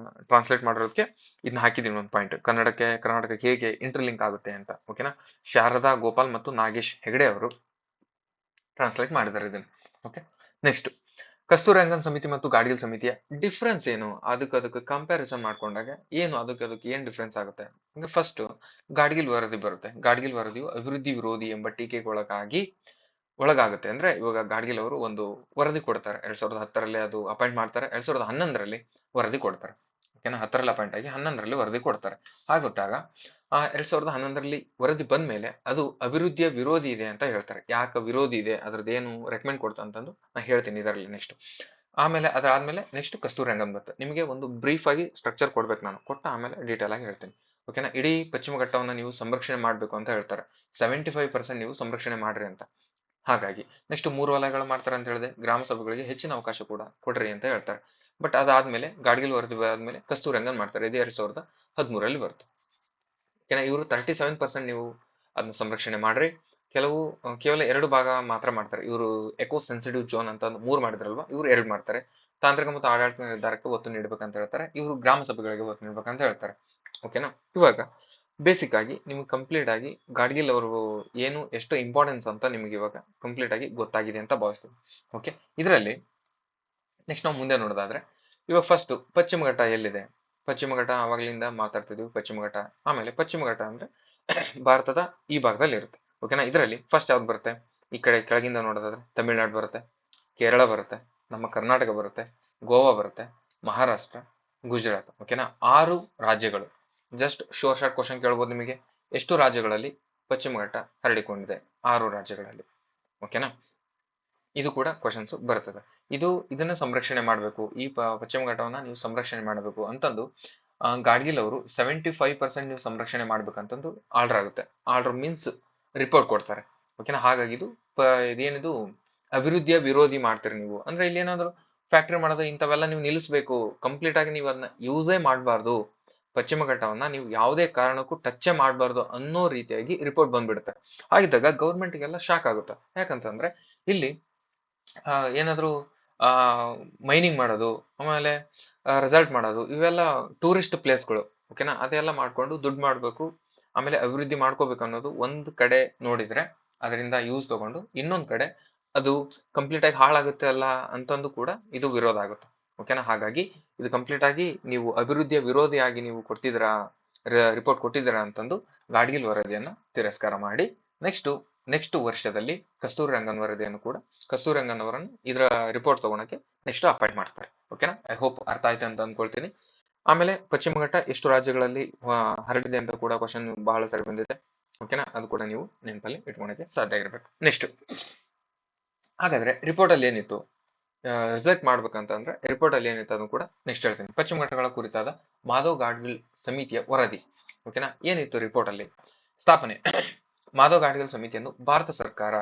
ಟ್ರಾನ್ಸ್ಲೇಟ್ ಮಾಡಿರೋದಕ್ಕೆ ಇದನ್ನ ಹಾಕಿದೀನಿ ಒಂದು ಪಾಯಿಂಟ್, ಕರ್ನಾಟಕಕ್ಕೆ ಹೇಗೆ ಇಂಟರ್ಲಿಂಕ್ ಆಗುತ್ತೆ ಅಂತ. ಓಕೆನಾ, ಶಾರದಾ ಗೋಪಾಲ್ ಮತ್ತು ನಾಗೇಶ್ ಹೆಗಡೆ ಅವರು ಟ್ರಾನ್ಸ್ಲೇಟ್ ಮಾಡಿದ್ದಾರೆ ಇದನ್ನ. ಓಕೆ, ನೆಕ್ಸ್ಟ್ ಕಸ್ತೂರಿ ರಂಗನ್ ಸಮಿತಿ ಮತ್ತು ಗಾಡ್ಗಿಲ್ ಸಮಿತಿಯ ಡಿಫ್ರೆನ್ಸ್ ಏನು, ಅದಕ್ಕೆ ಕಂಪ್ಯಾರಿಸನ್ ಮಾಡ್ಕೊಂಡಾಗ ಏನು ಅದಕ್ಕೆ ಏನ್ ಡಿಫ್ರೆನ್ಸ್ ಆಗುತ್ತೆ. ಈಗ ಫಸ್ಟ್ ಗಾಡ್ಗಿಲ್ ವರದಿ ಬರುತ್ತೆ. ಗಾಡ್ಗಿಲ್ ವರದಿಯು ಅಭಿವೃದ್ಧಿ ವಿರೋಧಿ ಎಂಬ ಒಳಗಾಗುತ್ತೆ. ಅಂದ್ರೆ ಇವಾಗ ಗಾಡ್ಗಿಲ್ ಅವರು ಒಂದು ವರದಿ ಕೊಡ್ತಾರೆ. 2010ರಲ್ಲಿ ಅದು ಅಪಾಯಿಂಟ್ ಮಾಡ್ತಾರೆ. 2011ರಲ್ಲಿ ವರದಿ ಕೊಡ್ತಾರೆ. ಓಕೆನಾ, 10ರಲ್ಲಿ ಅಪಾಯಿಂಟ್ ಆಗಿ 11ರಲ್ಲಿ ವರದಿ ಕೊಡ್ತಾರೆ. ಹಾಗೊಟ್ಟಾಗ 2011ರಲ್ಲಿ ವರದಿ ಬಂದ್ಮೇಲೆ ಅದು ಅಭಿವೃದ್ಧಿಯ ವಿರೋಧಿ ಇದೆ ಅಂತ ಹೇಳ್ತಾರೆ. ಯಾಕೆ ವಿರೋಧಿ ಇದೆ, ಅದ್ರದ್ದು ಏನು ರೆಕಮೆಂಡ್ ಕೊಡ್ತಾ ಅಂತಂದು ನಾ ಹೇಳ್ತೀನಿ ಇದರಲ್ಲಿ ನೆಕ್ಸ್ಟ್. ಆಮೇಲೆ ಅದಾದ್ಮೇಲೆ ನೆಕ್ಸ್ಟ್ ಕಸ್ತೂರಿ ರಂಗನ್ ಬರುತ್ತೆ. ನಿಮಗೆ ಒಂದು ಬ್ರೀಫ್ ಆಗಿ ಸ್ಟ್ರಕ್ಚರ್ ಕೊಡ್ಬೇಕು, ನಾನು ಕೊಟ್ಟ ಆಮೇಲೆ ಡೀಟೇಲ್ ಆಗಿ ಹೇಳ್ತೀನಿ. ಓಕೆನಾ, ಇಡೀ ಪಶ್ಚಿಮ ಘಟ್ಟವನ್ನು ನೀವು ಸಂರಕ್ಷಣೆ ಮಾಡ್ಬೇಕು ಅಂತ ಹೇಳ್ತಾರೆ. 75% ನೀವು ಸಂರಕ್ಷಣೆ ಮಾಡ್ರಿ ಅಂತ. ಹಾಗಾಗಿ ನೆಕ್ಸ್ಟ್ 3 ವಲಯಗಳು ಮಾಡ್ತಾರೆ ಅಂತ ಹೇಳಿದೆ. ಗ್ರಾಮ ಸಭೆಗಳಿಗೆ ಹೆಚ್ಚಿನ ಅವಕಾಶ ಕೂಡ ಕೊಡ್ರಿ ಅಂತ ಹೇಳ್ತಾರೆ. ಬಟ್ ಅದಾದ್ಮೇಲೆ ಗಾಡ್ಗಿಲ್ ವರದಿ ಆದ್ಮೇಲೆ ಕಸ್ತೂರಿ ರಂಗನ್ ಮಾಡ್ತಾರೆ. ಇದು 2013ರಲ್ಲಿ ಬರುತ್ತೆ. ಓಕೆನಾ, ಇವರು 37% ನೀವು ಅದನ್ನ ಸಂರಕ್ಷಣೆ ಮಾಡ್ರಿ. ಕೇವಲ 2 ಭಾಗ ಮಾತ್ರ ಮಾಡ್ತಾರೆ. ಇವರು ಎಕೋ ಸೆನ್ಸಿಟಿವ್ ಝೋನ್ ಅಂತ 3 ಮಾಡಿದ್ರಲ್ವಾ, ಇವರು 2 ಮಾಡ್ತಾರೆ. ತಾಂತ್ರಿಕ ಮತ್ತು ಆಡಳಿತ ನಿರ್ಧಾರಕ್ಕೆ ಒತ್ತು ನೀಡಬೇಕಂತ ಹೇಳ್ತಾರೆ. ಇವರು ಗ್ರಾಮ ಸಭೆಗಳಿಗೆ ಒತ್ತು ನೀಡಬೇಕಂತ ಹೇಳ್ತಾರೆ. ಓಕೆನಾ, ಇವಾಗ ಬೇಸಿಕ್ ಆಗಿ ನಿಮ್ಗೆ ಕಂಪ್ಲೀಟ್ ಆಗಿ ಗಾಡ್ಗಿಲ್ ಅವರು ಏನು ಎಷ್ಟು ಇಂಪಾರ್ಟೆನ್ಸ್ ಅಂತ ನಿಮ್ಗೆ ಇವಾಗ ಕಂಪ್ಲೀಟ್ ಆಗಿ ಗೊತ್ತಾಗಿದೆ ಅಂತ ಭಾವಿಸ್ತೀನಿ. ಓಕೆ, ಇದರಲ್ಲಿ ನೆಕ್ಸ್ಟ್ ನಾವು ಮುಂದೆ ನೋಡೋದಾದ್ರೆ, ಇವಾಗ ಫಸ್ಟ್ ಪಶ್ಚಿಮ ಘಟ್ಟ ಎಲ್ಲಿದೆ. ಪಶ್ಚಿಮ ಘಟ್ಟ ಆವಾಗ್ಲಿಂದ ಮಾತಾಡ್ತಿದ್ವಿ. ಪಶ್ಚಿಮ ಘಟ್ಟ, ಆಮೇಲೆ ಪಶ್ಚಿಮ ಘಟ್ಟ ಅಂದ್ರೆ ಭಾರತದ ಈ ಭಾಗದಲ್ಲಿ ಇರುತ್ತೆ. ಓಕೆನಾ, ಇದರಲ್ಲಿ ಫಸ್ಟ್ ಯಾವ್ದು ಬರುತ್ತೆ, ಈ ಕಡೆ ಕೆಳಗಿಂದ ನೋಡೋದಾದ್ರೆ ತಮಿಳ್ನಾಡು ಬರುತ್ತೆ, ಕೇರಳ ಬರುತ್ತೆ, ನಮ್ಮ ಕರ್ನಾಟಕ ಬರುತ್ತೆ, ಗೋವಾ ಬರುತ್ತೆ, ಮಹಾರಾಷ್ಟ್ರ, ಗುಜರಾತ್. ಓಕೆನಾ, 6 ರಾಜ್ಯಗಳು. ಜಸ್ಟ್ ಶಾರ್ಟ್ ಕ್ವಶನ್ ಕೇಳ್ಬೋದು ನಿಮಗೆ, ಎಷ್ಟು ರಾಜ್ಯಗಳಲ್ಲಿ ಪಶ್ಚಿಮ ಘಟ್ಟ ಹರಡಿಕೊಂಡಿದೆ. 6 ರಾಜ್ಯಗಳಲ್ಲಿ. ಓಕೆನಾ, ಇದು ಕೂಡ ಕ್ವಶನ್ಸ್ ಬರ್ತದೆ. ಇದನ್ನ ಸಂರಕ್ಷಣೆ ಮಾಡಬೇಕು, ಈ ಪಶ್ಚಿಮ ಘಟ್ಟವನ್ನ ನೀವು ಸಂರಕ್ಷಣೆ ಮಾಡಬೇಕು ಅಂತಂದು ಗಾಡ್ಗಿಲ್ ಅವರು 75% ನೀವು ಸಂರಕ್ಷಣೆ ಮಾಡ್ಬೇಕಂತಂದು ಆರ್ಡರ್ ಆಗುತ್ತೆ. ಆರ್ಡರ್ ಮೀನ್ಸ್ ರಿಪೋರ್ಟ್ ಕೊಡ್ತಾರೆ. ಓಕೆನಾ, ಹಾಗಾಗಿ ಇದೇನಿದು ಅಭಿವೃದ್ಧಿಯ ವಿರೋಧಿ ಮಾಡ್ತೀರಿ ನೀವು ಅಂದ್ರೆ, ಇಲ್ಲಿ ಏನಾದ್ರು ಫ್ಯಾಕ್ಟ್ರಿ ಮಾಡೋದು ಇಂಥವೆಲ್ಲ ನೀವು ನಿಲ್ಲಿಸಬೇಕು. ಕಂಪ್ಲೀಟ್ ಆಗಿ ನೀವು ಅದನ್ನ ಯೂಸೇ ಮಾಡಬಾರ್ದು. ಪಶ್ಚಿಮ ಘಟ್ಟವನ್ನ ನೀವು ಯಾವುದೇ ಕಾರಣಕ್ಕೂ ಟಚ್ ಮಾಡಬಾರ್ದು ಅನ್ನೋ ರೀತಿಯಾಗಿ ರಿಪೋರ್ಟ್ ಬಂದ್ಬಿಡುತ್ತೆ. ಹಾಗಿದ್ದಾಗ ಗೌರ್ಮೆಂಟ್ಗೆಲ್ಲ ಶಾಕ್ ಆಗುತ್ತೆ. ಯಾಕಂತಂದ್ರೆ ಇಲ್ಲಿ ಏನಾದ್ರು ಆ ಮೈನಿಂಗ್ ಮಾಡೋದು, ಆಮೇಲೆ ರೆಸಾರ್ಟ್ ಮಾಡೋದು, ಇವೆಲ್ಲ ಟೂರಿಸ್ಟ್ ಪ್ಲೇಸ್ಗಳು. ಓಕೆನಾ, ಅದೆಲ್ಲ ಮಾಡ್ಕೊಂಡು ದುಡ್ಡು ಮಾಡ್ಬೇಕು, ಆಮೇಲೆ ಅಭಿವೃದ್ಧಿ ಮಾಡ್ಕೋಬೇಕು ಅನ್ನೋದು ಒಂದ್ ಕಡೆ ನೋಡಿದ್ರೆ ಅದರಿಂದ ಯೂಸ್ ತಗೊಂಡು, ಇನ್ನೊಂದ್ ಕಡೆ ಅದು ಕಂಪ್ಲೀಟ್ ಆಗಿ ಹಾಳಾಗುತ್ತೆ ಅಲ್ಲ ಅಂತಂದು ಕೂಡ ಇದು ವಿರೋಧ ಆಗುತ್ತೆ. ಓಕೆನಾ, ಹಾಗಾಗಿ ಇದು ಕಂಪ್ಲೀಟ್ ಆಗಿ ನೀವು ಅಭಿವೃದ್ಧಿಯ ವಿರೋಧಿಯಾಗಿ ನೀವು ರಿಪೋರ್ಟ್ ಕೊಟ್ಟಿದ್ದೀರಾ ಅಂತಂದು ಗಾಡ್ಗಿಲ್ ವರದಿಯನ್ನ ತಿರಸ್ಕಾರ ಮಾಡಿ ನೆಕ್ಸ್ಟ್ ವರ್ಷದಲ್ಲಿ ಕಸ್ತೂರಿ ರಂಗನ್ ವರದಿಯನ್ನು ಕೂಡ ಕಸ್ತೂರಿ ರಂಗನ್ ಅವರನ್ನು ಇದರ ರಿಪೋರ್ಟ್ ತಗೊಳಕ್ಕೆ ನೆಕ್ಸ್ಟ್ ಅಪಾಯಿಂಟ್ ಮಾಡ್ತಾರೆ. ಓಕೆನಾ, ಐ ಹೋಪ್ ಅರ್ಥ ಆಯ್ತು ಅಂತ ಅನ್ಕೊಳ್ತೀನಿ. ಆಮೇಲೆ ಪಶ್ಚಿಮ ಘಟ್ಟ ಎಷ್ಟು ರಾಜ್ಯಗಳಲ್ಲಿ ಹರಡಿದೆ ಅಂತ ಕೂಡ ಕ್ವಶನ್ ಬಹಳ ಸರಿ ಬಂದಿದೆ. ಓಕೆನಾ, ಅದು ಕೂಡ ನೀವು ನೆನಪಲ್ಲಿ ಇಟ್ಕೊಳಕ್ಕೆ ಸಾಧ್ಯ ಆಗಿರ್ಬೇಕು. ನೆಕ್ಸ್ಟ್, ಹಾಗಾದ್ರೆ ರಿಪೋರ್ಟ್ ಅಲ್ಲಿ ಏನಿತ್ತು, ರಿಸಲ್ಟ್ ಮಾಡ್ಬೇಕಂತಂದ್ರೆ ರಿಪೋರ್ಟ್ ಅಲ್ಲಿ ಏನಿತ್ತು ಅದನ್ನು ಕೂಡ ನೆಕ್ಸ್ಟ್ ಹೇಳ್ತೀನಿ. ಪಶ್ಚಿಮ ಘಟ್ಟಗಳ ಕುರಿತಾದ ಮಾಧವ್ ಗಾಡ್ಗಿಲ್ ಸಮಿತಿಯ ವರದಿ. ಓಕೆನಾ, ಏನಿತ್ತು ರಿಪೋರ್ಟ್ ಅಲ್ಲಿ, ಸ್ಥಾಪನೆ ಮಾಧವ್ ಗಾಡ್ಗಿಲ್ ಸಮಿತಿಯನ್ನು ಭಾರತ ಸರ್ಕಾರ,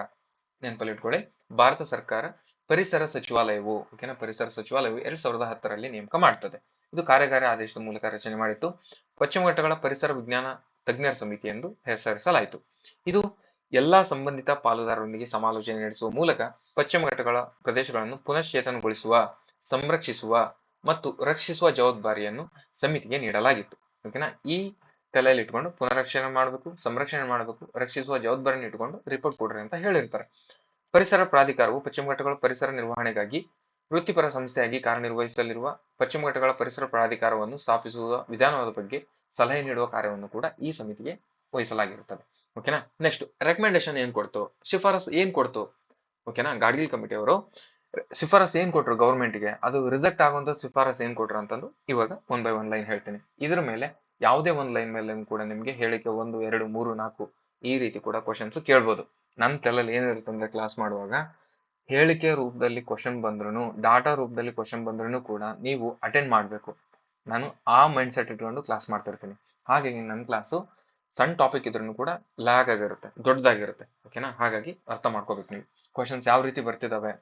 ನೆನಪಲ್ಲಿ ಇಟ್ಕೊಳ್ಳಿ, ಭಾರತ ಸರ್ಕಾರ ಪರಿಸರ ಸಚಿವಾಲಯವು, ಓಕೆನಾ, ಪರಿಸರ ಸಚಿವಾಲಯವು 2010ರಲ್ಲಿ ನೇಮಕ ಮಾಡ್ತದೆ. ಇದು ಕಾರ್ಯಕಾರಿ ಆದೇಶದ ಮೂಲಕ ರಚನೆ ಮಾಡಿತ್ತು. ಪಶ್ಚಿಮ ಘಟ್ಟಗಳ ಪರಿಸರ ವಿಜ್ಞಾನ ತಜ್ಞರ ಸಮಿತಿ ಎಂದು ಹೆಸರಿಸಲಾಯಿತು. ಇದು ಎಲ್ಲಾ ಸಂಬಂಧಿತ ಪಾಲುದಾರರೊಂದಿಗೆ ಸಮಾಲೋಚನೆ ನಡೆಸುವ ಮೂಲಕ ಪಶ್ಚಿಮ ಘಟ್ಟಗಳ ಪ್ರದೇಶಗಳನ್ನು ಪುನಶ್ಚೇತನಗೊಳಿಸುವ, ಸಂರಕ್ಷಿಸುವ ಮತ್ತು ರಕ್ಷಿಸುವ ಜವಾಬ್ದಾರಿಯನ್ನು ಸಮಿತಿಗೆ ನೀಡಲಾಗಿತ್ತು. ಓಕೆನಾ, ಈ ತಲೆಯಲ್ಲಿ ಇಟ್ಕೊಂಡು ಪುನರಕ್ಷಣೆ ಮಾಡಬೇಕು, ಸಂರಕ್ಷಣೆ ಮಾಡಬೇಕು, ರಕ್ಷಿಸುವ ಜವಾಬ್ದಾರಿಯನ್ನು ಇಟ್ಕೊಂಡು ರಿಪೋರ್ಟ್ ಕೊಡ್ರಿ ಅಂತ ಹೇಳಿರ್ತಾರೆ. ಪರಿಸರ ಪ್ರಾಧಿಕಾರವು ಪಶ್ಚಿಮ ಘಟ್ಟಗಳ ಪರಿಸರ ನಿರ್ವಹಣೆಗಾಗಿ ವೃತ್ತಿಪರ ಸಂಸ್ಥೆಯಾಗಿ ಕಾರ್ಯನಿರ್ವಹಿಸಲಿರುವ ಪಶ್ಚಿಮ ಘಟ್ಟಗಳ ಪರಿಸರ ಪ್ರಾಧಿಕಾರವನ್ನು ಸ್ಥಾಪಿಸುವ ವಿಧಾನದ ಬಗ್ಗೆ ಸಲಹೆ ನೀಡುವ ಕಾರ್ಯವನ್ನು ಕೂಡ ಈ ಸಮಿತಿಗೆ ವಹಿಸಲಾಗಿರುತ್ತದೆ. ಓಕೆನಾ, ನೆಕ್ಸ್ಟ್ ರೆಕಮೆಂಡೇಶನ್ ಏನ್ ಕೊಡ್ತು, ಶಿಫಾರಸ್ ಏನ್ ಕೊಡ್ತು. ಓಕೆನಾ, ಗಾಡ್ಗಿಲ್ ಕಮಿಟಿ ಅವರು ಶಿಫಾರಸ್ ಏನ್ ಕೊಟ್ರು ಗೌರ್ಮೆಂಟ್ಗೆ, ಅದು ರಿಜೆಕ್ಟ್ ಆಗುವಂತ ಶಿಫಾರಸ್ ಏನ್ ಕೊಟ್ರು ಅಂತಂದು ಇವಾಗ 1 by 1 ಲೈನ್ ಹೇಳ್ತೀನಿ. ಇದ್ರ ಮೇಲೆ ಯಾವುದೇ ಒಂದು ಲೈನ್ ಮೇಲೆ ಕೂಡ ನಿಮ್ಗೆ ಹೇಳಿಕೆ 1, 2, 3, 4 ಈ ರೀತಿ ಕೂಡ ಕ್ವಶನ್ಸ್ ಕೇಳ್ಬೋದು. ನನ್ನ ತಲೆಯಲ್ಲಿ ಏನಿರುತ್ತೆ ಅಂದ್ರೆ ಕ್ಲಾಸ್ ಮಾಡುವಾಗ ಹೇಳಿಕೆ ರೂಪದಲ್ಲಿ ಕ್ವಶನ್ ಬಂದ್ರು, ಡಾಟಾ ರೂಪದಲ್ಲಿ ಕ್ವಶನ್ ಬಂದ್ರು ಕೂಡ ನೀವು ಅಟೆಂಡ್ ಮಾಡಬೇಕು. ನಾನು ಆ ಮೈಂಡ್ ಸೆಟ್ ಇಟ್ಕೊಂಡು ಕ್ಲಾಸ್ ಮಾಡ್ತಿರ್ತೀನಿ. ಹಾಗಾಗಿ ನನ್ನ ಕ್ಲಾಸು ಸಣ್ಣ ಟಾಪಿಕ್ ಇದ್ರೂ ಕೂಡ ಲ್ಯಾಗ್ ಆಗಿರುತ್ತೆ, ದೊಡ್ಡದಾಗಿರುತ್ತೆ. ಓಕೆನಾ, ಹಾಗಾಗಿ ಅರ್ಥ ಮಾಡ್ಕೋಬೇಕು ನೀವು. ಕ್ವಶನ್ಸ್ ಯಾವ ರೀತಿ ಬರ್ತಿದಾವೆ,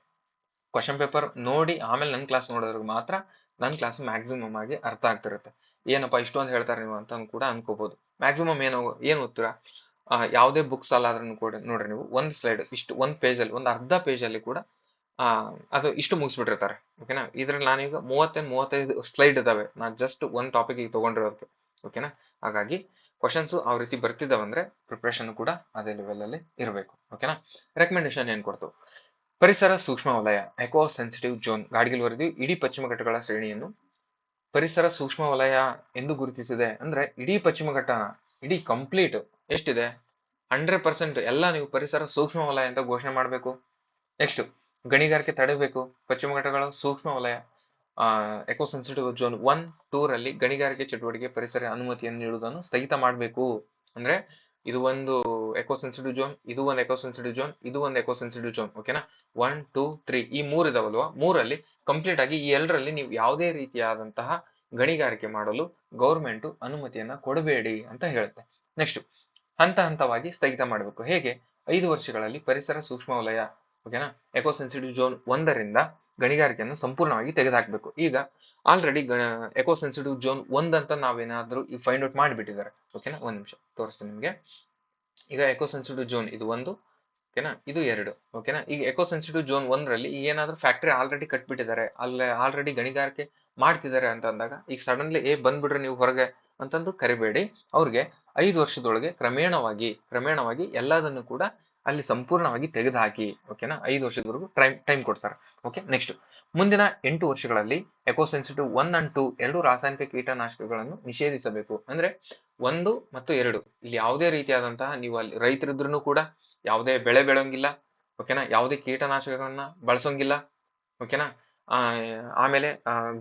ಕ್ವಶನ್ ಪೇಪರ್ ನೋಡಿ ಆಮೇಲೆ ನನ್ನ ಕ್ಲಾಸ್ ನೋಡೋದ್ರಿಗೆ ಮಾತ್ರ ನನ್ನ ಕ್ಲಾಸ್ ಮ್ಯಾಕ್ಸಿಮಮ್ ಆಗಿ ಅರ್ಥ ಆಗ್ತಿರುತ್ತೆ. ಏನಪ್ಪಾ ಇಷ್ಟೊಂದು ಹೇಳ್ತಾರೆ ನೀವು ಅಂತ ಕೂಡ ಅನ್ಕೋಬಹುದು. ಮ್ಯಾಕ್ಸಿಮಮ್ ಏನು ಓದ್ತೀರಾ, ಯಾವುದೇ ಬುಕ್ಸ್ ಅಲ್ಲ ಆದ್ರೂ ಕೂಡ ನೋಡ್ರಿ ನೀವು ಒಂದು ಸ್ಲೈಡ್ ಇಷ್ಟು ಒಂದು ಪೇಜಲ್ಲಿ, ಒಂದು ಅರ್ಧ ಪೇಜಲ್ಲಿ ಕೂಡ ಅದು ಇಷ್ಟು ಮುಗಿಸ್ಬಿಟ್ಟಿರ್ತಾರೆ. ಓಕೆನಾ. ಇದ್ರಲ್ಲಿ ನಾನೀಗ 35 ಸ್ಲೈಡ್ ಇದಾವೆ. ನಾನು ಜಸ್ಟ್ ಒಂದು ಟಾಪಿಕ್ ತಗೊಂಡಿರೋದು. ಓಕೆನಾ. ಹಾಗಾಗಿ ಕ್ವಶನ್ಸ್ ಆ ರೀತಿ ಬರ್ತಿದ್ದಾವಂದ್ರೆ ಪ್ರಿಪ್ರೇಷನ್ ಕೂಡ ಅದೇ ಲೆವೆಲ್ ಅಲ್ಲಿ ಇರಬೇಕು. ಓಕೆನಾ. ರೆಕಮೆಂಡೇಶನ್ ಏನ್ ಕೊಡ್ತು? ಪರಿಸರ ಸೂಕ್ಷ್ಮ ವಲಯ ಎಕೋ ಸೆನ್ಸಿಟಿವ್ ಝೋನ್ ಗಾಡ್ಗಿಲ್ ವರದಿ ಇಡೀ ಪಶ್ಚಿಮ ಘಟ್ಟಗಳ ಶ್ರೇಣಿಯನ್ನು ಪರಿಸರ ಸೂಕ್ಷ್ಮ ವಲಯ ಎಂದು ಗುರುತಿಸಿದೆ. ಅಂದ್ರೆ ಇಡೀ ಪಶ್ಚಿಮ ಘಟ್ಟನ ಇಡೀ ಕಂಪ್ಲೀಟ್ ಎಷ್ಟಿದೆ 100% ಎಲ್ಲ ನೀವು ಪರಿಸರ ಸೂಕ್ಷ್ಮ ವಲಯ ಅಂತ ಘೋಷಣೆ ಮಾಡಬೇಕು. ನೆಕ್ಸ್ಟ್ ಗಣಿಗಾರಿಕೆ ತಡೆಯಬೇಕು. ಪಶ್ಚಿಮ ಘಟ್ಟಗಳ ಸೂಕ್ಷ್ಮ ವಲಯ ಎಕೋ ಸೆನ್ಸಿಟಿವ್ ಝೋನ್ 1-2 ರಲ್ಲಿ ಗಣಿಗಾರಿಕೆ ಚಟುವಟಿಕೆ ಪರಿಸರ ಅನುಮತಿಯನ್ನು ನೀಡುವುದನ್ನು ಸ್ಥಗಿತ ಮಾಡಬೇಕು. ಅಂದ್ರೆ ಇದು ಒಂದು ಎಕೋ ಸೆನ್ಸಿಟಿವ್ ಝೋನ್, ಇದು ಒಂದು ಎಕೋ ಸೆನ್ಸಿಟಿವ್ ಝೋನ್, ಇದು ಒಂದು ಎಕೋ ಸೆನ್ಸಿಟಿವ್ ಝೋನ್. ಓಕೆನಾ. 1, 2, 3 ಈ 3 ಇದಾವಲ್ವಾ, 3ರಲ್ಲಿ ಕಂಪ್ಲೀಟ್ ಆಗಿ ಈ 2ರಲ್ಲಿ ನೀವು ಯಾವುದೇ ರೀತಿಯಾದಂತಹ ಗಣಿಗಾರಿಕೆ ಮಾಡಲು ಗೌರ್ಮೆಂಟ್ ಅನುಮತಿಯನ್ನ ಕೊಡಬೇಡಿ ಅಂತ ಹೇಳುತ್ತೆ. ನೆಕ್ಸ್ಟ್ ಹಂತ ಹಂತವಾಗಿ ಸ್ಥಗಿತ ಮಾಡಬೇಕು. ಹೇಗೆ? 5 ವರ್ಷಗಳಲ್ಲಿ ಪರಿಸರ ಸೂಕ್ಷ್ಮ ವಲಯ ಓಕೆನಾ ಎಕೋ ಸೆನ್ಸಿಟಿವ್ ಝೋನ್ 1ರಿಂದ ಗಣಿಗಾರಿಕೆಯನ್ನು ಸಂಪೂರ್ಣವಾಗಿ ತೆಗೆದುಹಾಕಬೇಕು. ಈಗ ಆಲ್ರೆಡಿ ಎಕೋ ಸೆನ್ಸಿಟಿವ್ ಝೋನ್ 1 ಅಂತ ನಾವೇನಾದ್ರೂ ಈ ಫೈಂಡ್ ಔಟ್ ಮಾಡಿಬಿಟ್ಟಿದ್ದಾರೆ. ಓಕೆನಾ. ಒಂದ್ ನಿಮಿಷ ತೋರಿಸ್ತೀನಿ ನಿಮ್ಗೆ. ಈಗ ಎಕೋ ಸೆನ್ಸಿಟಿವ್ ಝೋನ್ ಇದು 1, ಓಕೆನಾ, ಇದು 2. ಓಕೆನಾ. ಈಗ ಎಕೋ ಸೆನ್ಸಿಟಿವ್ ಝೋನ್ 1ರಲ್ಲಿ ಈಗ ಏನಾದ್ರೂ ಫ್ಯಾಕ್ಟರಿ ಆಲ್ರೆಡಿ ಕಟ್ಬಿಟ್ಟಿದ್ದಾರೆ, ಅಲ್ಲೇ ಆಲ್ರೆಡಿ ಗಣಿಗಾರಿಕೆ ಮಾಡ್ತಿದ್ದಾರೆ ಅಂತ ಅಂದಾಗ ಈಗ ಸಡನ್ಲಿ ಬಂದ್ಬಿಡ್ರಿ ನೀವು ಹೊರಗೆ ಅಂತಂದು ಕರಿಬೇಡಿ. ಅವ್ರಿಗೆ 5 ವರ್ಷದೊಳಗೆ ಕ್ರಮೇಣವಾಗಿ ಎಲ್ಲದನ್ನು ಕೂಡ ಅಲ್ಲಿ ಸಂಪೂರ್ಣವಾಗಿ ತೆಗೆದುಹಾಕಿ. ಓಕೆನಾ. 5 ವರ್ಷದವರೆಗೂ ಟೈಮ್ ಕೊಡ್ತಾರೆ. ಓಕೆ. ನೆಕ್ಸ್ಟ್ ಮುಂದಿನ 8 ವರ್ಷಗಳಲ್ಲಿ ಎಕೋ ಸೆನ್ಸಿಟಿವ್ 1 and 2 ಎರಡು ರಾಸಾಯನಿಕ ಕೀಟನಾಶಕಗಳನ್ನು ನಿಷೇಧಿಸಬೇಕು. ಅಂದ್ರೆ 1 ಮತ್ತು 2 ಇಲ್ಲಿ ಯಾವುದೇ ರೀತಿಯಾದಂತಹ ನೀವು ಅಲ್ಲಿ ರೈತರಿದ್ರು ಕೂಡ ಯಾವುದೇ ಬೆಳೆ ಬೆಳೆಯಂಗಿಲ್ಲ. ಓಕೆನಾ. ಯಾವುದೇ ಕೀಟನಾಶಕಗಳನ್ನ ಬಳಸೋಂಗಿಲ್ಲ. ಓಕೆನಾ. ಆಮೇಲೆ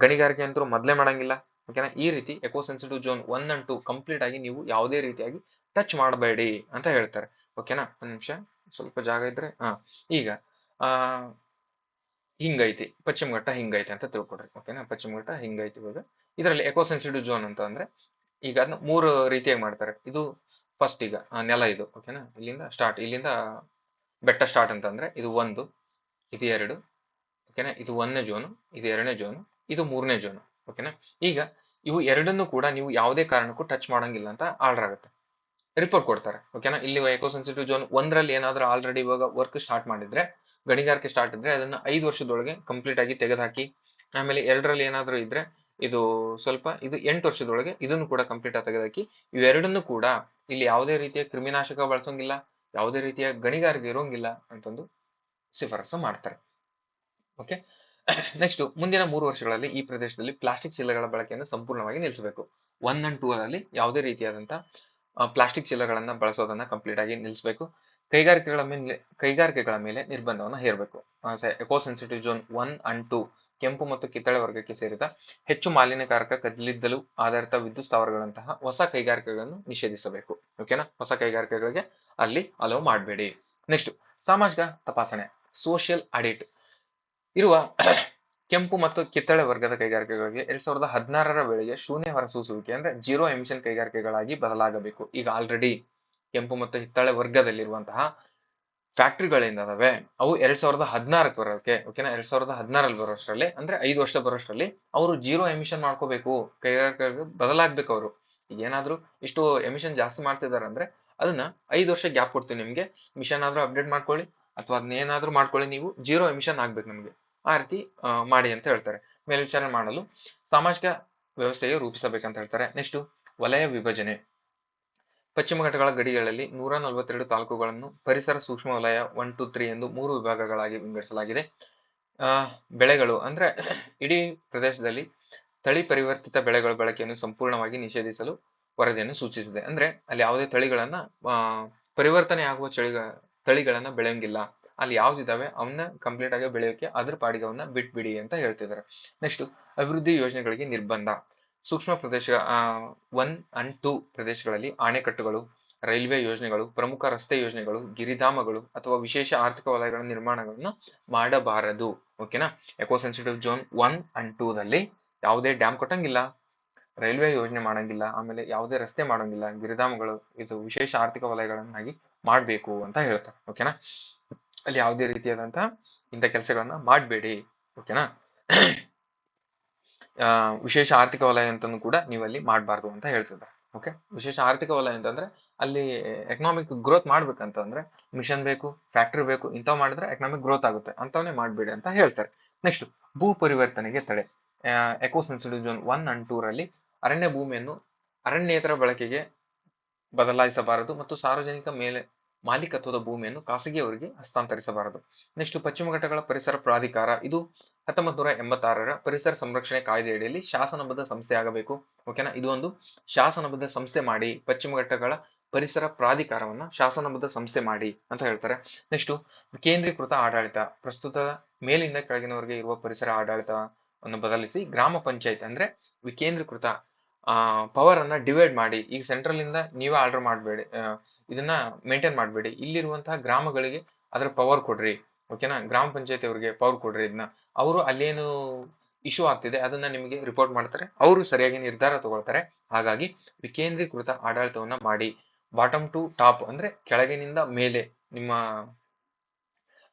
ಗಣಿಗಾರಿಕೆ ಅಂತೂ ಮೊದಲೇ ಮಾಡಂಗಿಲ್ಲ. ಓಕೆನಾ. ಈ ರೀತಿ eco sensitive zone 1 and 2 complete ಆಗಿ ನೀವು ಯಾವುದೇ ರೀತಿಯಾಗಿ ಟಚ್ ಮಾಡಬೇಡಿ ಅಂತ ಹೇಳ್ತಾರೆ. ಓಕೆನಾ. ಒಂದ್ ನಿಮಿಷ ಸ್ವಲ್ಪ ಜಾಗ ಇದ್ರೆ ಈಗ ಹಿಂಗೈತಿ ಪಶ್ಚಿಮ ಘಟ್ಟ ಹಿಂಗೈತಿ ಅಂತ ತಿಳ್ಕೊಡ್ರಿ. ಓಕೆನಾ. ಪಶ್ಚಿಮ ಘಟ್ಟ ಹಿಂಗೈತಿ. ಇವಾಗ ಇದರಲ್ಲಿ ಎಕೋ ಸೆನ್ಸಿಟಿವ್ ಝೋನ್ ಅಂತ ಅಂದ್ರೆ ಈಗ ಅದನ್ನ 3 ರೀತಿಯಾಗಿ ಮಾಡ್ತಾರೆ. ಇದು ಫಸ್ಟ್ ಈಗ ನೆಲ ಇದು. ಓಕೆನಾ. ಇಲ್ಲಿಂದ ಬೆಟ್ಟ ಸ್ಟಾರ್ಟ್ ಅಂತಂದ್ರೆ ಇದು 1, ಇದು 2. ಓಕೆನಾ. ಇದು 1ನೇ ಝೋನು, ಇದು 2ನೇ ಝೋನು, ಇದು 3ನೇ ಝೋನು. ಓಕೆನಾ. ಈಗ ಇವು ಎರಡನ್ನೂ ಕೂಡ ನೀವು ಯಾವುದೇ ಕಾರಣಕ್ಕೂ ಟಚ್ ಮಾಡಂಗಿಲ್ಲ ಅಂತ ಆರ್ಡರ್ ಆಗುತ್ತೆ, ರಿಪೋರ್ಟ್ ಕೊಡ್ತಾರೆ. ಓಕೆನಾ. ಇಲ್ಲಿ ಎಕೋ ಸೆನ್ಸಿಟಿವ್ ಝೋನ್ 1ರಲ್ಲಿ ಏನಾದ್ರೂ ಆಲ್ರೆಡಿ ಇವಾಗ ವರ್ಕ್ ಸ್ಟಾರ್ಟ್ ಮಾಡಿದ್ರೆ, ಗಣಿಗಾರಿಕೆ ಸ್ಟಾರ್ಟ್ ಇದ್ರೆ ಅದನ್ನ 5 ವರ್ಷದೊಳಗೆ ಕಂಪ್ಲೀಟ್ ಆಗಿ ತೆಗೆದುಹಾಕಿ. ಆಮೇಲೆ 2ರಲ್ಲಿ ಏನಾದ್ರೂ ಇದ್ರೆ ಇದು 8 ವರ್ಷದೊಳಗೆ ಇದನ್ನು ಕೂಡ ಕಂಪ್ಲೀಟ್ ಆಗಿ ತೆಗೆದುಹಾಕಿ. ಇವೆರಡನ್ನೂ ಕೂಡ ಇಲ್ಲಿ ಯಾವುದೇ ರೀತಿಯ ಕ್ರಿಮಿನಾಶಕ ಬಳಸೋಂಗಿಲ್ಲ, ಯಾವುದೇ ರೀತಿಯ ಗಣಿಗಾರಿಕೆ ಇರೋಂಗಿಲ್ಲ ಅಂತಂದು ಶಿಫಾರಸು ಮಾಡ್ತಾರೆ. ಓಕೆ. ನೆಕ್ಸ್ಟ್ ಮುಂದಿನ 3 ವರ್ಷಗಳಲ್ಲಿ ಈ ಪ್ರದೇಶದಲ್ಲಿ ಪ್ಲಾಸ್ಟಿಕ್ ಚೀಲಗಳ ಬಳಕೆಯನ್ನು ಸಂಪೂರ್ಣವಾಗಿ ನಿಲ್ಲಿಸಬೇಕು. 1 and 2 ರಲ್ಲಿ ಯಾವುದೇ ರೀತಿಯಾದಂತಹ ಪ್ಲಾಸ್ಟಿಕ್ ಚೀಲಗಳನ್ನ ಬಳಸೋದನ್ನ ಕಂಪ್ಲೀಟ್ ಆಗಿ ನಿಲ್ಲಿಸಬೇಕು. ಕೈಗಾರಿಕೆಗಳ ಮೇಲೆ ನಿರ್ಬಂಧವನ್ನು ಹೇರಬೇಕು. ಎಕೋ ಸೆನ್ಸಿಟಿವ್ ಝೋನ್ 1 and 2 ಕೆಂಪು ಮತ್ತು ಕಿತ್ತಳೆ ವರ್ಗಕ್ಕೆ ಸೇರಿದ ಹೆಚ್ಚು ಮಾಲಿನ್ಯಕಾರಕ ಕಲ್ಲಿದ್ದಲು ಆಧಾರಿತ ವಿದ್ಯುತ್ ಸ್ಥಾವರಗಳಂತಹ ಹೊಸ ಕೈಗಾರಿಕೆಗಳನ್ನು ನಿಷೇಧಿಸಬೇಕು. ಓಕೆನಾ. ಹೊಸ ಕೈಗಾರಿಕೆಗಳಿಗೆ ಅಲ್ಲಿ ಅಲೋ ಮಾಡಬೇಡಿ. ನೆಕ್ಸ್ಟ್ ಸಾಮಾಜಿಕ ತಪಾಸಣೆ, ಸೋಷಿಯಲ್ ಆಡಿಟ್ ಇರುವ ಕೆಂಪು ಮತ್ತು ಕಿತ್ತಳೆ ವರ್ಗದ ಕೈಗಾರಿಕೆಗಳಿಗೆ 2016ರ ವೇಳೆಗೆ ಶೂನ್ಯ ಹೊರಸೂಸುವಿಕೆ ಅಂದ್ರೆ 0 ಎಮಿಷನ್ ಕೈಗಾರಿಕೆಗಳಾಗಿ ಬದಲಾಗಬೇಕು. ಈಗ ಆಲ್ರೆಡಿ ಕೆಂಪು ಮತ್ತು ಹಿತ್ತಾಳೆ ವರ್ಗದಲ್ಲಿರುವಂತಹ ಫ್ಯಾಕ್ಟ್ರಿಗಳೇನಿದಾವೆ ಅವು 2016ಕ್ಕೆ ಬರೋಕೆ. ಓಕೆನಾ. 2016ರಲ್ಲಿ ಬರೋಷ್ಟರಲ್ಲಿ ಅಂದ್ರೆ 5 ವರ್ಷ ಬರೋಷ್ಟರಲ್ಲಿ ಅವರು 0 ಎಮಿಷನ್ ಮಾಡ್ಕೋಬೇಕು, ಕೈಗಾರಿಕೆಗಳಿಗೆ ಬದಲಾಗ್ಬೇಕು. ಅವರು ಈಗ ಏನಾದ್ರು ಇಷ್ಟು ಎಮಿಷನ್ ಜಾಸ್ತಿ ಮಾಡ್ತಿದಾರೆ ಅಂದ್ರೆ ಅದನ್ನ 5 ವರ್ಷ ಗ್ಯಾಪ್ ಕೊಡ್ತೀವಿ ನಿಮ್ಗೆ, ಮಿಷನ್ ಆದ್ರೂ ಅಪ್ಡೇಟ್ ಮಾಡ್ಕೊಳ್ಳಿ ಅಥವಾ ಅದನ್ನ ಏನಾದ್ರೂ ಮಾಡ್ಕೊಳ್ಳಿ, ನೀವು 0 ಎಮಿಷನ್ ಆಗ್ಬೇಕು ನಮ್ಗೆ, ಆ ರೀತಿ ಮಾಡಿ ಅಂತ ಹೇಳ್ತಾರೆ. ಮೇಲ್ವಿಚಾರಣೆ ಮಾಡಲು ಸಾಮಾಜಿಕ ವ್ಯವಸ್ಥೆಗೆ ರೂಪಿಸಬೇಕಂತ ಹೇಳ್ತಾರೆ. ನೆಕ್ಸ್ಟ್ ವಲಯ ವಿಭಜನೆ, ಪಶ್ಚಿಮ ಘಟ್ಟಗಳ ಗಡಿಗಳಲ್ಲಿ 142 ತಾಲೂಕುಗಳನ್ನು ಪರಿಸರ ಸೂಕ್ಷ್ಮ ವಲಯ 1, 2, 3 ಎಂದು 3 ವಿಭಾಗಗಳಾಗಿ ವಿಂಗಡಿಸಲಾಗಿದೆ. ಬೆಳೆಗಳು ಅಂದ್ರೆ ಇಡೀ ಪ್ರದೇಶದಲ್ಲಿ ತಳಿ ಪರಿವರ್ತಿತ ಬೆಳೆಗಳ ಬಳಕೆಯನ್ನು ಸಂಪೂರ್ಣವಾಗಿ ನಿಷೇಧಿಸಲು ವರದಿಯನ್ನು ಸೂಚಿಸಿದೆ. ಅಂದ್ರೆ ಅಲ್ಲಿ ಯಾವುದೇ ತಳಿಗಳನ್ನ ಪರಿವರ್ತನೆ ಆಗುವ ತಳಿಗಳನ್ನ ಬೆಳೆಯಂಗಿಲ್ಲ. ಅಲ್ಲಿ ಯಾವ್ದಿದಾವೆ ಅವನ್ನ ಕಂಪ್ಲೀಟ್ ಆಗಿ ಬೆಳೆಯೋಕೆ ಅದ್ರ ಪಾಡಿಗೆ ಅವನ್ನ ಬಿಟ್ಬಿಡಿ ಅಂತ ಹೇಳ್ತಿದ್ದಾರೆ. ನೆಕ್ಸ್ಟ್ ಅಭಿವೃದ್ಧಿ ಯೋಜನೆಗಳಿಗೆ ನಿರ್ಬಂಧ, ಸೂಕ್ಷ್ಮ ಪ್ರದೇಶ 1 and 2 ಪ್ರದೇಶಗಳಲ್ಲಿ ಅಣೆಕಟ್ಟುಗಳು, ರೈಲ್ವೆ ಯೋಜನೆಗಳು, ಪ್ರಮುಖ ರಸ್ತೆ ಯೋಜನೆಗಳು, ಗಿರಿಧಾಮಗಳು ಅಥವಾ ವಿಶೇಷ ಆರ್ಥಿಕ ವಲಯಗಳ ನಿರ್ಮಾಣಗಳನ್ನು ಮಾಡಬಾರದು. ಓಕೆನಾ. ಎಕೋ ಸೆನ್ಸಿಟಿವ್ ಝೋನ್ 1 and 2 ದಲ್ಲಿ ಯಾವುದೇ ಡ್ಯಾಮ್ ಕಟ್ಟಂಗಿಲ್ಲ, ರೈಲ್ವೆ ಯೋಜನೆ ಮಾಡಂಗಿಲ್ಲ, ಆಮೇಲೆ ಯಾವುದೇ ರಸ್ತೆ ಮಾಡಂಗಿಲ್ಲ, ಗಿರಿಧಾಮಗಳು ಇದು ವಿಶೇಷ ಆರ್ಥಿಕ ವಲಯಗಳನ್ನಾಗಿ ಮಾಡಬೇಕು ಅಂತ ಹೇಳ್ತಾರೆ. ಓಕೆನಾ. ಅಲ್ಲಿ ಯಾವುದೇ ರೀತಿಯಾದಂತಹ ಇಂಥ ಕೆಲಸಗಳನ್ನ ಮಾಡಬೇಡಿ. ಓಕೆನಾ. ವಿಶೇಷ ಆರ್ಥಿಕ ವಲಯ ಅಂತನೂ ಕೂಡ ನೀವು ಅಲ್ಲಿ ಮಾಡಬಾರ್ದು ಅಂತ ಹೇಳ್ತಿದ್ದಾರೆ. ಓಕೆ. ವಿಶೇಷ ಆರ್ಥಿಕ ವಲಯ ಅಂತಂದ್ರೆ ಅಲ್ಲಿ ಎಕನಾಮಿಕ್ ಗ್ರೋತ್ ಮಾಡ್ಬೇಕಂತಂದ್ರೆ ಮಿಷನ್ ಬೇಕು, ಫ್ಯಾಕ್ಟ್ರಿ ಬೇಕು, ಇಂಥವ್ ಮಾಡಿದ್ರೆ ಎಕನಾಮಿಕ್ ಗ್ರೋತ್ ಆಗುತ್ತೆ, ಅಂತವನ್ನೇ ಮಾಡಬೇಡಿ ಅಂತ ಹೇಳ್ತಾರೆ. ನೆಕ್ಸ್ಟ್, ಭೂ ಪರಿವರ್ತನೆಗೆ ತಡೆ. ಎಕೋ ಸೆನ್ಸಿಟಿವ್ ಝೋನ್ 1 and 2 ರಲ್ಲಿ ಅರಣ್ಯ ಭೂಮಿಯನ್ನು ಅರಣ್ಯೇತರ ಬಳಕೆಗೆ ಬದಲಾಯಿಸಬಾರದು ಮತ್ತು ಸಾರ್ವಜನಿಕ ಮೇಲೆ ಮಾಲೀಕತ್ವದ ಭೂಮಿಯನ್ನು ಖಾಸಗಿಯವರಿಗೆ ಹಸ್ತಾಂತರಿಸಬಾರದು. ನೆಕ್ಸ್ಟ್, ಪಶ್ಚಿಮ ಘಟ್ಟಗಳ ಪರಿಸರ ಪ್ರಾಧಿಕಾರ. ಇದು 1986ರ ಪರಿಸರ ಸಂರಕ್ಷಣೆ ಕಾಯ್ದೆಯಡಿಯಲ್ಲಿ ಶಾಸನಬದ್ಧ ಸಂಸ್ಥೆ ಆಗಬೇಕು. ಓಕೆನಾ. ಇದು ಒಂದು ಶಾಸನಬದ್ಧ ಸಂಸ್ಥೆ ಮಾಡಿ, ಪಶ್ಚಿಮ ಘಟ್ಟಗಳ ಪರಿಸರ ಪ್ರಾಧಿಕಾರವನ್ನ ಶಾಸನಬದ್ಧ ಸಂಸ್ಥೆ ಮಾಡಿ ಅಂತ ಹೇಳ್ತಾರೆ. ನೆಕ್ಸ್ಟ್, ಕೇಂದ್ರೀಕೃತ ಆಡಳಿತ. ಪ್ರಸ್ತುತ ಮೇಲಿಂದ ಕೆಳಗಿನವರೆಗೆ ಇರುವ ಪರಿಸರ ಆಡಳಿತವನ್ನು ಬದಲಿಸಿ ಗ್ರಾಮ ಪಂಚಾಯತ್ ಅಂದ್ರೆ ವಿಕೇಂದ್ರೀಕೃತ ಪವರ್ ಅನ್ನ ಡಿವೈಡ್ ಮಾಡಿ. ಈಗ ಸೆಂಟ್ರಲ್ ಇಂದ ನೀವೇ ಆರ್ಡರ್ ಮಾಡಬೇಡಿ, ಇದನ್ನ ಮೇಂಟೈನ್ ಮಾಡಬೇಡಿ, ಇಲ್ಲಿರುವಂತಹ ಗ್ರಾಮಗಳಿಗೆ ಅದರ ಪವರ್ ಕೊಡ್ರಿ. ಓಕೆನಾ. ಗ್ರಾಮ ಪಂಚಾಯತಿ ಅವರಿಗೆ ಪವರ್ ಕೊಡ್ರಿ. ಇದನ್ನ ಅವರು ಅಲ್ಲೇನು ಇಶ್ಯೂ ಆಗ್ತಿದೆ ಅದನ್ನ ನಿಮಗೆ ರಿಪೋರ್ಟ್ ಮಾಡ್ತಾರೆ, ಅವರು ಸರಿಯಾಗಿ ನಿರ್ಧಾರ ತಗೊಳ್ತಾರೆ. ಹಾಗಾಗಿ ವಿಕೇಂದ್ರೀಕೃತ ಆಡಳಿತವನ್ನ ಮಾಡಿ. ಬಾಟಮ್ ಟು ಟಾಪ್ ಅಂದ್ರೆ ಕೆಳಗಿನಿಂದ ಮೇಲೆ, ನಿಮ್ಮ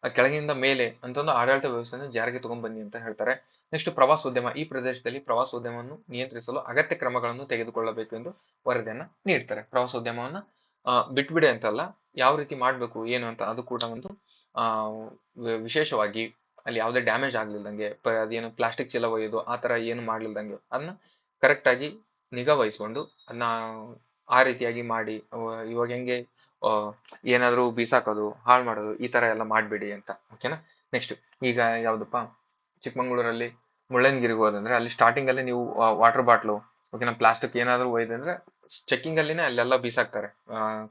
ಕೆಳಗಿನಿಂದ ಮೇಲೆ ಅಂತ ಒಂದು ಆಡಳಿತ ವ್ಯವಸ್ಥೆಯನ್ನು ಜಾರಿಗೆ ತಗೊಂಡ್ಬನ್ನಿ ಅಂತ ಹೇಳ್ತಾರೆ. ನೆಕ್ಸ್ಟ್, ಪ್ರವಾಸೋದ್ಯಮ. ಈ ಪ್ರದೇಶದಲ್ಲಿ ಪ್ರವಾಸೋದ್ಯಮವನ್ನು ನಿಯಂತ್ರಿಸಲು ಅಗತ್ಯ ಕ್ರಮಗಳನ್ನು ತೆಗೆದುಕೊಳ್ಳಬೇಕು ಎಂದು ವರದಿಯನ್ನ ನೀಡ್ತಾರೆ. ಪ್ರವಾಸೋದ್ಯಮವನ್ನ ಬಿಟ್ಬಿಡಿ ಅಂತಲ್ಲ, ಯಾವ ರೀತಿ ಮಾಡ್ಬೇಕು ಏನು ಅಂತ ಅದು ಕೂಡ ಒಂದು ವಿಶೇಷವಾಗಿ ಅಲ್ಲಿ ಯಾವುದೇ ಡ್ಯಾಮೇಜ್ ಆಗ್ಲಿಲ್ದಂಗೆ, ಅದೇನು ಪ್ಲಾಸ್ಟಿಕ್ ಚೀಲ ಒಯ್ಯೋದು ಆ ತರ ಏನು ಮಾಡ್ಲಿಲ್ದಂಗೆ ಅದನ್ನ ಕರೆಕ್ಟ್ ಆಗಿ ನಿಗಾ ವಹಿಸ್ಕೊಂಡು ಅದನ್ನ ಆ ರೀತಿಯಾಗಿ ಮಾಡಿ. ಇವಾಗ ಹೆಂಗೆ ಏನಾದ್ರು ಬೀಸಾಕೋದು, ಹಾಳು ಮಾಡೋದು, ಈ ತರ ಎಲ್ಲ ಮಾಡ್ಬೇಡಿ ಅಂತ. ಓಕೆನಾ. ನೆಕ್ಸ್ಟ್, ಈಗ ಯಾವ್ದಪ್ಪ, ಚಿಕ್ಕಮಂಗ್ಳೂರಲ್ಲಿ ಮುಳ್ಳಯ್ಯನಗಿರಿಗೆ ಹೋದಂದ್ರೆ ಅಲ್ಲಿ ಸ್ಟಾರ್ಟಿಂಗ್ ಅಲ್ಲಿ ನೀವು ವಾಟರ್ ಬಾಟ್ಲು, ಓಕೆನಾ, ಪ್ಲಾಸ್ಟಿಕ್ ಏನಾದ್ರು ಒಯ್ದಂದ್ರೆ ಚೆಕಿಂಗ್ ಅಲ್ಲಿನೇ ಅಲ್ಲೆಲ್ಲ ಬೀಸಾಕ್ತಾರೆ.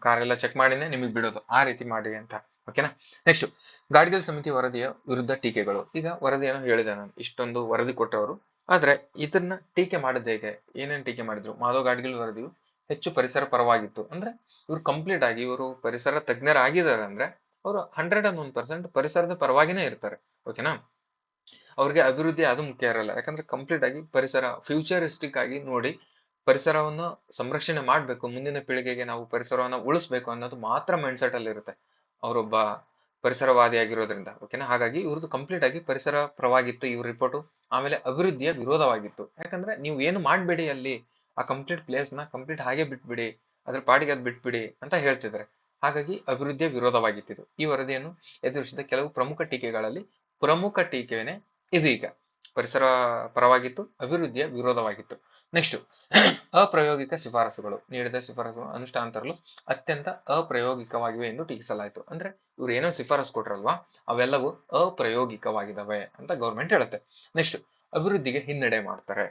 ಕಾರ್ ಎಲ್ಲ ಚೆಕ್ ಮಾಡಿನೇ ನಿಮಗೆ ಬಿಡೋದು, ಆ ರೀತಿ ಮಾಡಿ ಅಂತ. ಓಕೆನಾ. ನೆಕ್ಸ್ಟ್, ಗಾಡ್ಗಿಲ್ ಸಮಿತಿ ವರದಿಯ ವಿರುದ್ಧ ಟೀಕೆಗಳು. ಈಗ ವರದಿಯನ್ನು ಹೇಳಿದೆ ನಾನು, ಇಷ್ಟೊಂದು ವರದಿ ಕೊಟ್ಟವರು, ಆದ್ರೆ ಇದನ್ನ ಟೀಕೆ ಮಾಡಿದ ಹೇಗೆ, ಏನೇನ್ ಟೀಕೆ ಮಾಡಿದ್ರು. ಮಾಧವ್ ಗಾಡ್ಗಿಲ್ ವರದಿಯು ಹೆಚ್ಚು ಪರಿಸರ ಪರವಾಗಿತ್ತು. ಅಂದ್ರೆ ಇವ್ರು ಕಂಪ್ಲೀಟ್ ಆಗಿ ಇವರು ಪರಿಸರ ತಜ್ಞರಾಗಿದ್ದಾರೆ ಅಂದ್ರೆ ಅವರು 101% ಪರಿಸರದ ಪರವಾಗಿನೇ ಇರ್ತಾರೆ. ಓಕೆನಾ. ಅವ್ರಿಗೆ ಅಭಿವೃದ್ಧಿ ಅದು ಮುಖ್ಯ ಇರಲ್ಲ, ಯಾಕಂದ್ರೆ ಕಂಪ್ಲೀಟ್ ಆಗಿ ಪರಿಸರ ಫ್ಯೂಚರಿಸ್ಟಿಕ್ ಆಗಿ ನೋಡಿ ಪರಿಸರವನ್ನು ಸಂರಕ್ಷಣೆ ಮಾಡ್ಬೇಕು, ಮುಂದಿನ ಪೀಳಿಗೆಗೆ ನಾವು ಪರಿಸರವನ್ನ ಉಳಿಸ್ಬೇಕು ಅನ್ನೋದು ಮಾತ್ರ ಮೈಂಡ್ ಸೆಟ್ ಅಲ್ಲಿ ಇರುತ್ತೆ ಅವರೊಬ್ಬ ಪರಿಸರವಾದಿ ಆಗಿರೋದ್ರಿಂದ. ಓಕೆನಾ. ಹಾಗಾಗಿ ಇವ್ರದ್ದು ಕಂಪ್ಲೀಟ್ ಆಗಿ ಪರಿಸರ ಪರವಾಗಿತ್ತು ಇವ್ರ ರಿಪೋರ್ಟು. ಆಮೇಲೆ ಅಭಿವೃದ್ಧಿಯ ವಿರೋಧವಾಗಿತ್ತು, ಯಾಕಂದ್ರೆ ನೀವು ಏನು ಮಾಡ್ಬೇಡಿ ಅಲ್ಲಿ, ಆ ಕಂಪ್ಲೀಟ್ ಪ್ಲೇಸ್ ನ ಕಂಪ್ಲೀಟ್ ಹಾಗೆ ಬಿಟ್ಬಿಡಿ, ಅದ್ರ ಪಾಡಿಗೆ ಅದ್ ಬಿಟ್ಬಿಡಿ ಅಂತ ಹೇಳ್ತಿದ್ದಾರೆ. ಹಾಗಾಗಿ ಅಭಿವೃದ್ಧಿಯ ವಿರೋಧವಾಗಿತ್ತು. ಈ ವರದಿಯನ್ನು ಎದುರಿಸಿದ ಕೆಲವು ಪ್ರಮುಖ ಟೀಕೆಗಳಲ್ಲಿ ಪ್ರಮುಖ ಟೀಕೆನೇ ಇದು. ಈಗ ಪರಿಸರ ಪರವಾಗಿತ್ತು, ಅಭಿವೃದ್ಧಿಯ ವಿರೋಧವಾಗಿತ್ತು. ನೆಕ್ಸ್ಟ್, ಅಪ್ರಾಯೋಗಿಕ ಶಿಫಾರಸುಗಳು. ನೀಡಿದ ಶಿಫಾರಸುಗಳು ಅನುಷ್ಠಾನ ತರಲು ಅತ್ಯಂತ ಅಪ್ರಾಯೋಗಿಕವಾಗಿವೆ ಎಂದು ಟೀಕಿಸಲಾಯಿತು. ಅಂದ್ರೆ ಇವ್ರು ಏನೋ ಶಿಫಾರಸು ಕೊಟ್ರಲ್ವಾ, ಅವೆಲ್ಲವೂ ಅಪ್ರಾಯೋಗಿಕವಾಗಿದ್ದಾವೆ ಅಂತ ಗೌರ್ಮೆಂಟ್ ಹೇಳುತ್ತೆ. ನೆಕ್ಸ್ಟ್, ಅಭಿವೃದ್ಧಿಗೆ ಹಿನ್ನಡೆ ಮಾಡ್ತಾರೆ.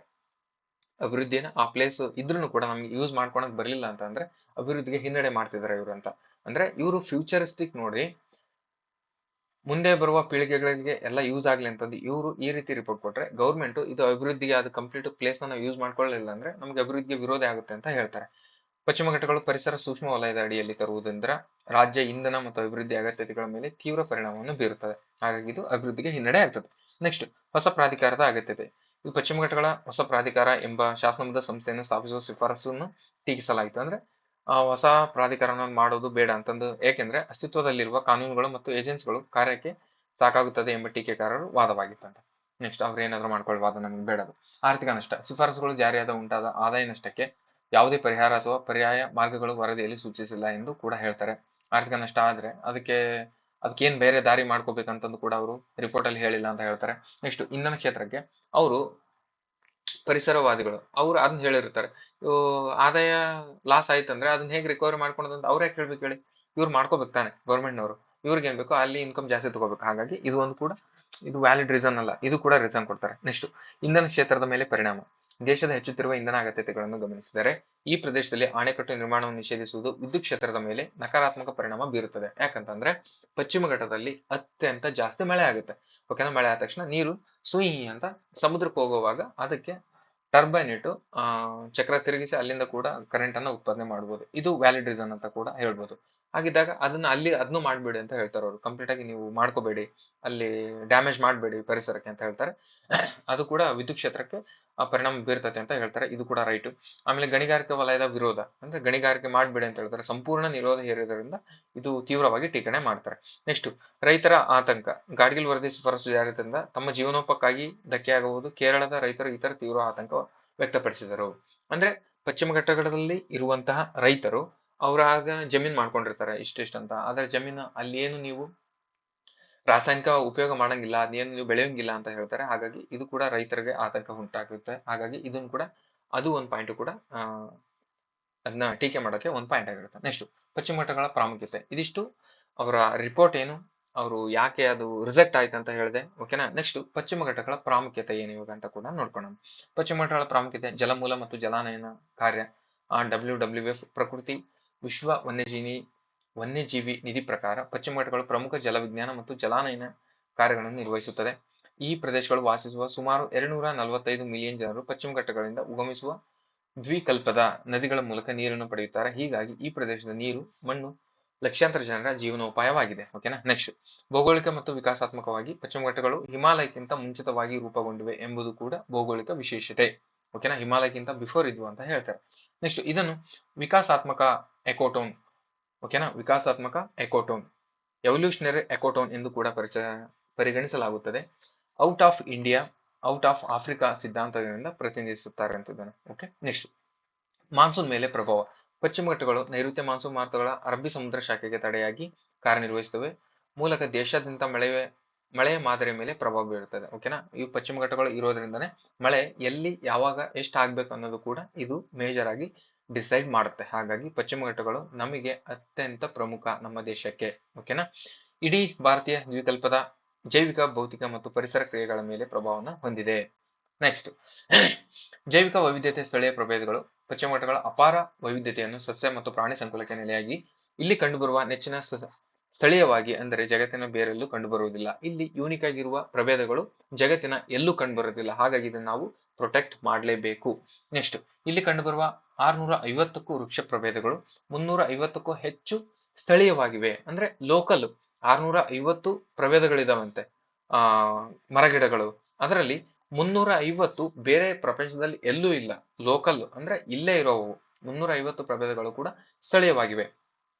ಅಭಿವೃದ್ಧಿನ ಆ ಪ್ಲೇಸ್ ಇದ್ರೂ ಕೂಡ ನಮ್ಗೆ ಯೂಸ್ ಮಾಡ್ಕೊಳಕ್ ಬರ್ಲಿಲ್ಲ ಅಂತ ಅಂದ್ರೆ ಅಭಿವೃದ್ಧಿಗೆ ಹಿನ್ನಡೆ ಮಾಡ್ತಿದ್ದಾರೆ ಇವರು ಅಂತ. ಅಂದ್ರೆ ಇವರು ಫ್ಯೂಚರಿಸ್ಟಿಕ್ ನೋಡಿ ಮುಂದೆ ಬರುವ ಪೀಳಿಗೆಗಳಿಗೆ ಎಲ್ಲ ಯೂಸ್ ಆಗ್ಲಿ ಅಂತಂದು ಇವರು ಈ ರೀತಿ ರಿಪೋರ್ಟ್ ಕೊಟ್ರೆ, ಗೌರ್ಮೆಂಟ್ ಇದು ಅಭಿವೃದ್ಧಿಗೆ ಅದು ಕಂಪ್ಲೀಟ್ ಪ್ಲೇಸ್ ನಾವು ಯೂಸ್ ಮಾಡ್ಕೊಳ್ಳಿಲ್ಲ ಅಂದ್ರೆ ನಮ್ಗೆ ಅಭಿವೃದ್ಧಿಗೆ ವಿರೋಧ ಆಗುತ್ತೆ ಅಂತ ಹೇಳ್ತಾರೆ. ಪಶ್ಚಿಮ ಘಟ್ಟಗಳು ಪರಿಸರ ಸೂಕ್ಷ್ಮ ವಲಯದ ಅಡಿಯಲ್ಲಿ ತರುವುದರಿಂದ ರಾಜ್ಯ ಇಂಧನ ಮತ್ತು ಅಭಿವೃದ್ಧಿ ಅಗತ್ಯತೆಗಳ ಮೇಲೆ ತೀವ್ರ ಪರಿಣಾಮವನ್ನು ಬೀರುತ್ತದೆ. ಹಾಗಾಗಿ ಇದು ಅಭಿವೃದ್ಧಿಗೆ ಹಿನ್ನಡೆ ಆಗ್ತದೆ. ನೆಕ್ಸ್ಟ್, ಹೊಸ ಪ್ರಾಧಿಕಾರದ ಅಗತ್ಯತೆ. ಇದು ಪಶ್ಚಿಮ ಘಟ್ಟಗಳ ಹೊಸ ಪ್ರಾಧಿಕಾರ ಎಂಬ ಶಾಸನಬದ್ಧ ಸಂಸ್ಥೆಯನ್ನು ಸ್ಥಾಪಿಸುವ ಶಿಫಾರಸನ್ನು ಟೀಕಿಸಲಾಯಿತು. ಅಂದ್ರೆ ಹೊಸ ಪ್ರಾಧಿಕಾರನ ಮಾಡೋದು ಬೇಡ ಅಂತಂದು, ಏಕೆಂದ್ರೆ ಅಸ್ತಿತ್ವದಲ್ಲಿರುವ ಕಾನೂನುಗಳು ಮತ್ತು ಏಜೆನ್ಸಿಗಳು ಕಾರ್ಯಕ್ಕೆ ಸಾಕಾಗುತ್ತದೆ ಎಂಬ ಟೀಕೆಕಾರರು ವಾದವಾಗಿತ್ತಂತೆ. ನೆಕ್ಸ್ಟ್, ಅವ್ರು ಏನಾದ್ರು ಮಾಡ್ಕೊಳ್ಬಾರ್ದು, ನಮ್ಗೆ ಬೇಡದು. ಆರ್ಥಿಕ ನಷ್ಟ. ಶಿಫಾರಸುಗಳು ಜಾರಿಯಾದ ಉಂಟಾದ ಆದಾಯ ನಷ್ಟಕ್ಕೆ ಯಾವುದೇ ಪರಿಹಾರ ಅಥವಾ ಪರ್ಯಾಯ ಮಾರ್ಗಗಳು ವರದಿಯಲ್ಲಿ ಸೂಚಿಸಿಲ್ಲ ಎಂದು ಕೂಡ ಹೇಳ್ತಾರೆ. ಆರ್ಥಿಕ ನಷ್ಟ ಆದ್ರೆ ಅದಕ್ಕೇನ್ ಬೇರೆ ದಾರಿ ಮಾಡ್ಕೋಬೇಕಂತಂದು ಕೂಡ ಅವರು ರಿಪೋರ್ಟ್ ಅಲ್ಲಿ ಹೇಳಿಲ್ಲ ಅಂತ ಹೇಳ್ತಾರೆ. ನೆಕ್ಸ್ಟ್, ಇಂಧನ ಕ್ಷೇತ್ರಕ್ಕೆ ಅವರು ಪರಿಸರವಾದಿಗಳು ಅವ್ರು ಅದನ್ನ ಹೇಳಿರ್ತಾರೆ, ಆದಾಯ ಲಾಸ್ ಆಯ್ತಂದ್ರೆ ಅದನ್ನ ಹೇಗೆ ರಿಕವರಿ ಮಾಡ್ಕೊಳೋದಂತ ಅವ್ರು ಯಾಕೆ ಹೇಳ್ಬೇಕು ಹೇಳಿ, ಇವ್ರು ಮಾಡ್ಕೋಬೇಕು ತಾನೆ ಗೌರ್ಮೆಂಟ್ನವರು, ಇವ್ರಿಗೆ ಏನ್ ಬೇಕೋ ಅಲ್ಲಿ ಇನ್ಕಮ್ ಜಾಸ್ತಿ ತಗೋಬೇಕು. ಹಾಗಾಗಿ ಇದು ಒಂದು ಕೂಡ ಇದು ವ್ಯಾಲಿಡ್ ರೀಸನ್ ಅಲ್ಲ, ಇದು ಕೂಡ ರೀಸನ್ ಕೊಡ್ತಾರೆ. ನೆಕ್ಸ್ಟ್, ಇಂಧನ ಕ್ಷೇತ್ರದ ಮೇಲೆ ಪರಿಣಾಮ. ದೇಶದ ಹೆಚ್ಚುತ್ತಿರುವ ಇಂಧನ ಅಗತ್ಯತೆಗಳನ್ನು ಗಮನಿಸಿದರೆ ಈ ಪ್ರದೇಶದಲ್ಲಿ ಅಣೆಕಟ್ಟು ನಿರ್ಮಾಣವನ್ನು ನಿಷೇಧಿಸುವುದು ವಿದ್ಯುತ್ ಕ್ಷೇತ್ರದ ಮೇಲೆ ನಕಾರಾತ್ಮಕ ಪರಿಣಾಮ ಬೀರುತ್ತದೆ. ಯಾಕಂತಂದ್ರೆ ಪಶ್ಚಿಮ ಘಟ್ಟದಲ್ಲಿ ಅತ್ಯಂತ ಜಾಸ್ತಿ ಮಳೆ ಆಗುತ್ತೆ. ಓಕೆನಾ. ಮಳೆ ಆದ ತಕ್ಷಣ ನೀರು ಸುಯಿ ಅಂತ ಸಮುದ್ರಕ್ಕೆ ಹೋಗುವಾಗ ಅದಕ್ಕೆ ಟರ್ಬೈನ್ ಇಟ್ಟು ಚಕ್ರ ತಿರುಗಿಸಿ ಅಲ್ಲಿಂದ ಕೂಡ ಕರೆಂಟ್ ಅನ್ನ ಉತ್ಪಾದನೆ ಮಾಡಬಹುದು. ಇದು ವ್ಯಾಲಿಡ್ ರೀಸನ್ ಅಂತ ಕೂಡ ಹೇಳ್ಬೋದು. ಹಾಗಿದ್ದಾಗ ಅದನ್ನು ಮಾಡ್ಬೇಡಿ ಅಂತ ಹೇಳ್ತಾರೆ ಅವರು. ಕಂಪ್ಲೀಟ್ ಆಗಿ ನೀವು ಮಾಡ್ಕೋಬೇಡಿ, ಅಲ್ಲಿ ಡ್ಯಾಮೇಜ್ ಮಾಡಬೇಡಿ ಪರಿಸರಕ್ಕೆ ಅಂತ ಹೇಳ್ತಾರೆ. ಅದು ಕೂಡ ವಿದ್ಯುತ್ ಕ್ಷೇತ್ರಕ್ಕೆ ಪರಿಣಾಮ ಬೀರ್ತತೆ ಅಂತ ಹೇಳ್ತಾರೆ. ಇದು ಕೂಡ ರೈಟ್. ಆಮೇಲೆ ಗಣಿಗಾರಿಕೆ ವಲಯದ ವಿರೋಧ. ಅಂದ್ರೆ ಗಣಿಗಾರಿಕೆ ಮಾಡ್ಬೇಡಿ ಅಂತ ಹೇಳ್ತಾರೆ. ಸಂಪೂರ್ಣ ನಿರೋಧ ಹೇರಿದ್ರಿಂದ ಇದು ತೀವ್ರವಾಗಿ ಟೀಕಣೆ ಮಾಡ್ತಾರೆ. ನೆಕ್ಸ್ಟ್, ರೈತರ ಆತಂಕ. ಗಾಡ್ಗಿಲ್ ವರದಿ ಶಿಫಾರಸು ಜಾರಿಯಿಂದ ತಮ್ಮ ಜೀವನೋಪಕ್ಕಾಗಿ ಧಕ್ಕೆಯಾಗುವುದು ಕೇರಳದ ರೈತರು ಇತರ ತೀವ್ರ ಆತಂಕ ವ್ಯಕ್ತಪಡಿಸಿದರು. ಅಂದ್ರೆ ಪಶ್ಚಿಮ ಘಟ್ಟಗಳಲ್ಲಿ ಇರುವಂತಹ ರೈತರು ಅವರಾಗ ಜಮೀನ್ ಮಾಡ್ಕೊಂಡಿರ್ತಾರೆ ಇಷ್ಟಿಷ್ಟಂತ. ಆದ್ರೆ ಜಮೀನು ಅಲ್ಲಿ ಏನು ನೀವು ರಾಸಾಯನಿಕ ಉಪಯೋಗ ಮಾಡಂಗಿಲ್ಲ, ಅದೇನು ನೀವು ಬೆಳೆಯಂಗಿಲ್ಲ ಅಂತ ಹೇಳ್ತಾರೆ. ಹಾಗಾಗಿ ಇದು ಕೂಡ ರೈತರಿಗೆ ಆತಂಕ ಉಂಟಾಗುತ್ತೆ. ಹಾಗಾಗಿ ಇದನ್ನು ಕೂಡ ಅದು ಒಂದು ಪಾಯಿಂಟ್ ಕೂಡ ಅದನ್ನ ಟೀಕೆ ಮಾಡೋಕೆ ಒಂದು ಪಾಯಿಂಟ್ ಆಗಿರುತ್ತೆ. ನೆಕ್ಸ್ಟ್, ಪಶ್ಚಿಮ ಘಟ್ಟಗಳ ಪ್ರಾಮುಖ್ಯತೆ. ಇದಿಷ್ಟು ಅವರ ರಿಪೋರ್ಟ್ ಏನು, ಅವರು ಯಾಕೆ ಅದು ರಿಜೆಕ್ಟ್ ಆಯ್ತು ಅಂತ ಹೇಳಿದೆ. ಓಕೆನಾ. ನೆಕ್ಸ್ಟ್, ಪಶ್ಚಿಮ ಘಟ್ಟಗಳ ಪ್ರಾಮುಖ್ಯತೆ ಏನು ಇವಾಗ ಅಂತ ಕೂಡ ನೋಡ್ಕೊಳ್ಳೋಣ. ಪಶ್ಚಿಮ ಘಟ್ಟಗಳ ಪ್ರಾಮುಖ್ಯತೆ: ಜಲಮೂಲ ಮತ್ತು ಜಲಾನಯನ ಕಾರ್ಯ. WWF ಪ್ರಕೃತಿ ವಿಶ್ವ ವನ್ಯಜೀವಿ ನಿಧಿ ಪ್ರಕಾರ ಪಶ್ಚಿಮ ಘಟ್ಟಗಳು ಪ್ರಮುಖ ಜಲವಿಜ್ಞಾನ ಮತ್ತು ಜಲಾನಯನ ಕಾರ್ಯಗಳನ್ನು ನಿರ್ವಹಿಸುತ್ತದೆ. ಈ ಪ್ರದೇಶಗಳು ವಾಸಿಸುವ ಸುಮಾರು 245 ಮಿಲಿಯನ್ ಜನರು ಪಶ್ಚಿಮ ಘಟ್ಟಗಳಿಂದ ಉಗಮಿಸುವ ದ್ವಿಕಲ್ಪದ ನದಿಗಳ ಮೂಲಕ ನೀರನ್ನು ಪಡೆಯುತ್ತಾರೆ. ಹೀಗಾಗಿ ಈ ಪ್ರದೇಶದ ನೀರು, ಮಣ್ಣು ಲಕ್ಷಾಂತರ ಜನರ ಜೀವನೋಪಾಯವಾಗಿದೆ. ಓಕೆನಾ. ನೆಕ್ಸ್ಟ್, ಭೌಗೋಳಿಕ ಮತ್ತು ವಿಕಾಸಾತ್ಮಕವಾಗಿ ಪಶ್ಚಿಮ ಘಟ್ಟಗಳು ಹಿಮಾಲಯಕ್ಕಿಂತ ಮುಂಚಿತವಾಗಿ ರೂಪುಗೊಂಡಿವೆ ಎಂಬುದು ಕೂಡ ಭೌಗೋಳಿಕ ವಿಶೇಷತೆ. ಓಕೆನಾ. ಹಿಮಾಲಯಕ್ಕಿಂತ ಬಿಫೋರ್ ಇದ್ವು ಅಂತ ಹೇಳ್ತಾರೆ. ನೆಕ್ಸ್ಟ್, ಇದನ್ನು ವಿಕಾಸಾತ್ಮಕ ಎಕೋಟೋನ್, ಓಕೆನಾ, ವಿಕಾಸಾತ್ಮಕ ಎಕೋಟೋನ್, ಎವಲ್ಯೂಷನರಿ ಎಕೋಟೋನ್ ಎಂದು ಕೂಡ ಪರಿಗಣಿಸಲಾಗುತ್ತದೆ. Out of India, out of Africa ಸಿದ್ಧಾಂತದಿಂದ ಪ್ರತಿನಿಧಿಸುತ್ತಾರೆ ಅಂತಿದ್ದಾನೆ. ಓಕೆ. ನೆಕ್ಸ್ಟ್, ಮಾನ್ಸೂನ್ ಮೇಲೆ ಪ್ರಭಾವ. ಪಶ್ಚಿಮ ಘಟ್ಟಗಳು ನೈಋತ್ಯ ಮಾನ್ಸೂನ್ ಮಾರುತಗಳ ಅರಬ್ಬಿ ಸಮುದ್ರ ಶಾಖೆಗೆ ತಡೆಯಾಗಿ ಕಾರ್ಯನಿರ್ವಹಿಸುತ್ತವೆ. ಮೂಲಕ ದೇಶಾದ್ಯಂತ ಮಳೆಯ ಮಾದರಿಯ ಮೇಲೆ ಪ್ರಭಾವ ಬೀರುತ್ತದೆ. ಓಕೆನಾ. ಈ ಪಶ್ಚಿಮ ಘಟ್ಟಗಳು ಇರೋದ್ರಿಂದನೇ ಮಳೆ ಎಲ್ಲಿ ಯಾವಾಗ ಎಷ್ಟು ಆಗ್ಬೇಕು ಅನ್ನೋದು ಕೂಡ ಇದು ಮೇಜರ್ ಆಗಿ ಡಿಸೈಡ್ ಮಾಡುತ್ತೆ. ಹಾಗಾಗಿ ಪಶ್ಚಿಮ ಘಟ್ಟಗಳು ನಮಗೆ ಅತ್ಯಂತ ಪ್ರಮುಖ ನಮ್ಮ ದೇಶಕ್ಕೆ. ಓಕೆನಾ. ಇಡೀ ಭಾರತೀಯ ದ್ವೀಪಕಲ್ಪದ ಜೈವಿಕ, ಭೌತಿಕ ಮತ್ತು ಪರಿಸರ ಕ್ರಿಯೆಗಳ ಮೇಲೆ ಪ್ರಭಾವವನ್ನು ಹೊಂದಿದೆ. ನೆಕ್ಸ್ಟ್, ಜೈವಿಕ ವೈವಿಧ್ಯತೆ. ಸ್ಥಳೀಯ ಪ್ರಭೇದಗಳು. ಪಶ್ಚಿಮ ಘಟ್ಟಗಳ ಅಪಾರ ವೈವಿಧ್ಯತೆಯನ್ನು ಸಸ್ಯ ಮತ್ತು ಪ್ರಾಣಿ ಸಂಕುಲಕ್ಕೆ ನೆಲೆಯಾಗಿ ಇಲ್ಲಿ ಕಂಡುಬರುವ ನೆಚ್ಚಿನ ಸ್ಥಳೀಯವಾಗಿ, ಅಂದರೆ ಜಗತ್ತಿನ ಬೇರೆಲ್ಲೂ ಕಂಡುಬರುವುದಿಲ್ಲ. ಇಲ್ಲಿ ಯೂನಿಕ್ ಆಗಿರುವ ಪ್ರಭೇದಗಳು ಜಗತ್ತಿನ ಎಲ್ಲೂ ಕಂಡುಬರುವುದಿಲ್ಲ. ಹಾಗಾಗಿ ಇದನ್ನು ನಾವು ಪ್ರೊಟೆಕ್ಟ್ ಮಾಡಲೇಬೇಕು. ನೆಕ್ಸ್ಟ್, ಇಲ್ಲಿ ಕಂಡುಬರುವ 650ಕ್ಕೂ ವೃಕ್ಷ ಪ್ರಭೇದಗಳು 350ಕ್ಕೂ ಹೆಚ್ಚು ಸ್ಥಳೀಯವಾಗಿವೆ, ಅಂದ್ರೆ ಲೋಕಲ್. 650 ಪ್ರಭೇದಗಳಿದಾವಂತೆ ಮರಗಿಡಗಳು. ಅದರಲ್ಲಿ 350 ಬೇರೆ ಪ್ರಪಂಚದಲ್ಲಿ ಎಲ್ಲೂ ಇಲ್ಲ, ಲೋಕಲ್ ಅಂದ್ರೆ ಇಲ್ಲೇ ಇರೋವು. 350 ಪ್ರಭೇದಗಳು ಕೂಡ ಸ್ಥಳೀಯವಾಗಿವೆ.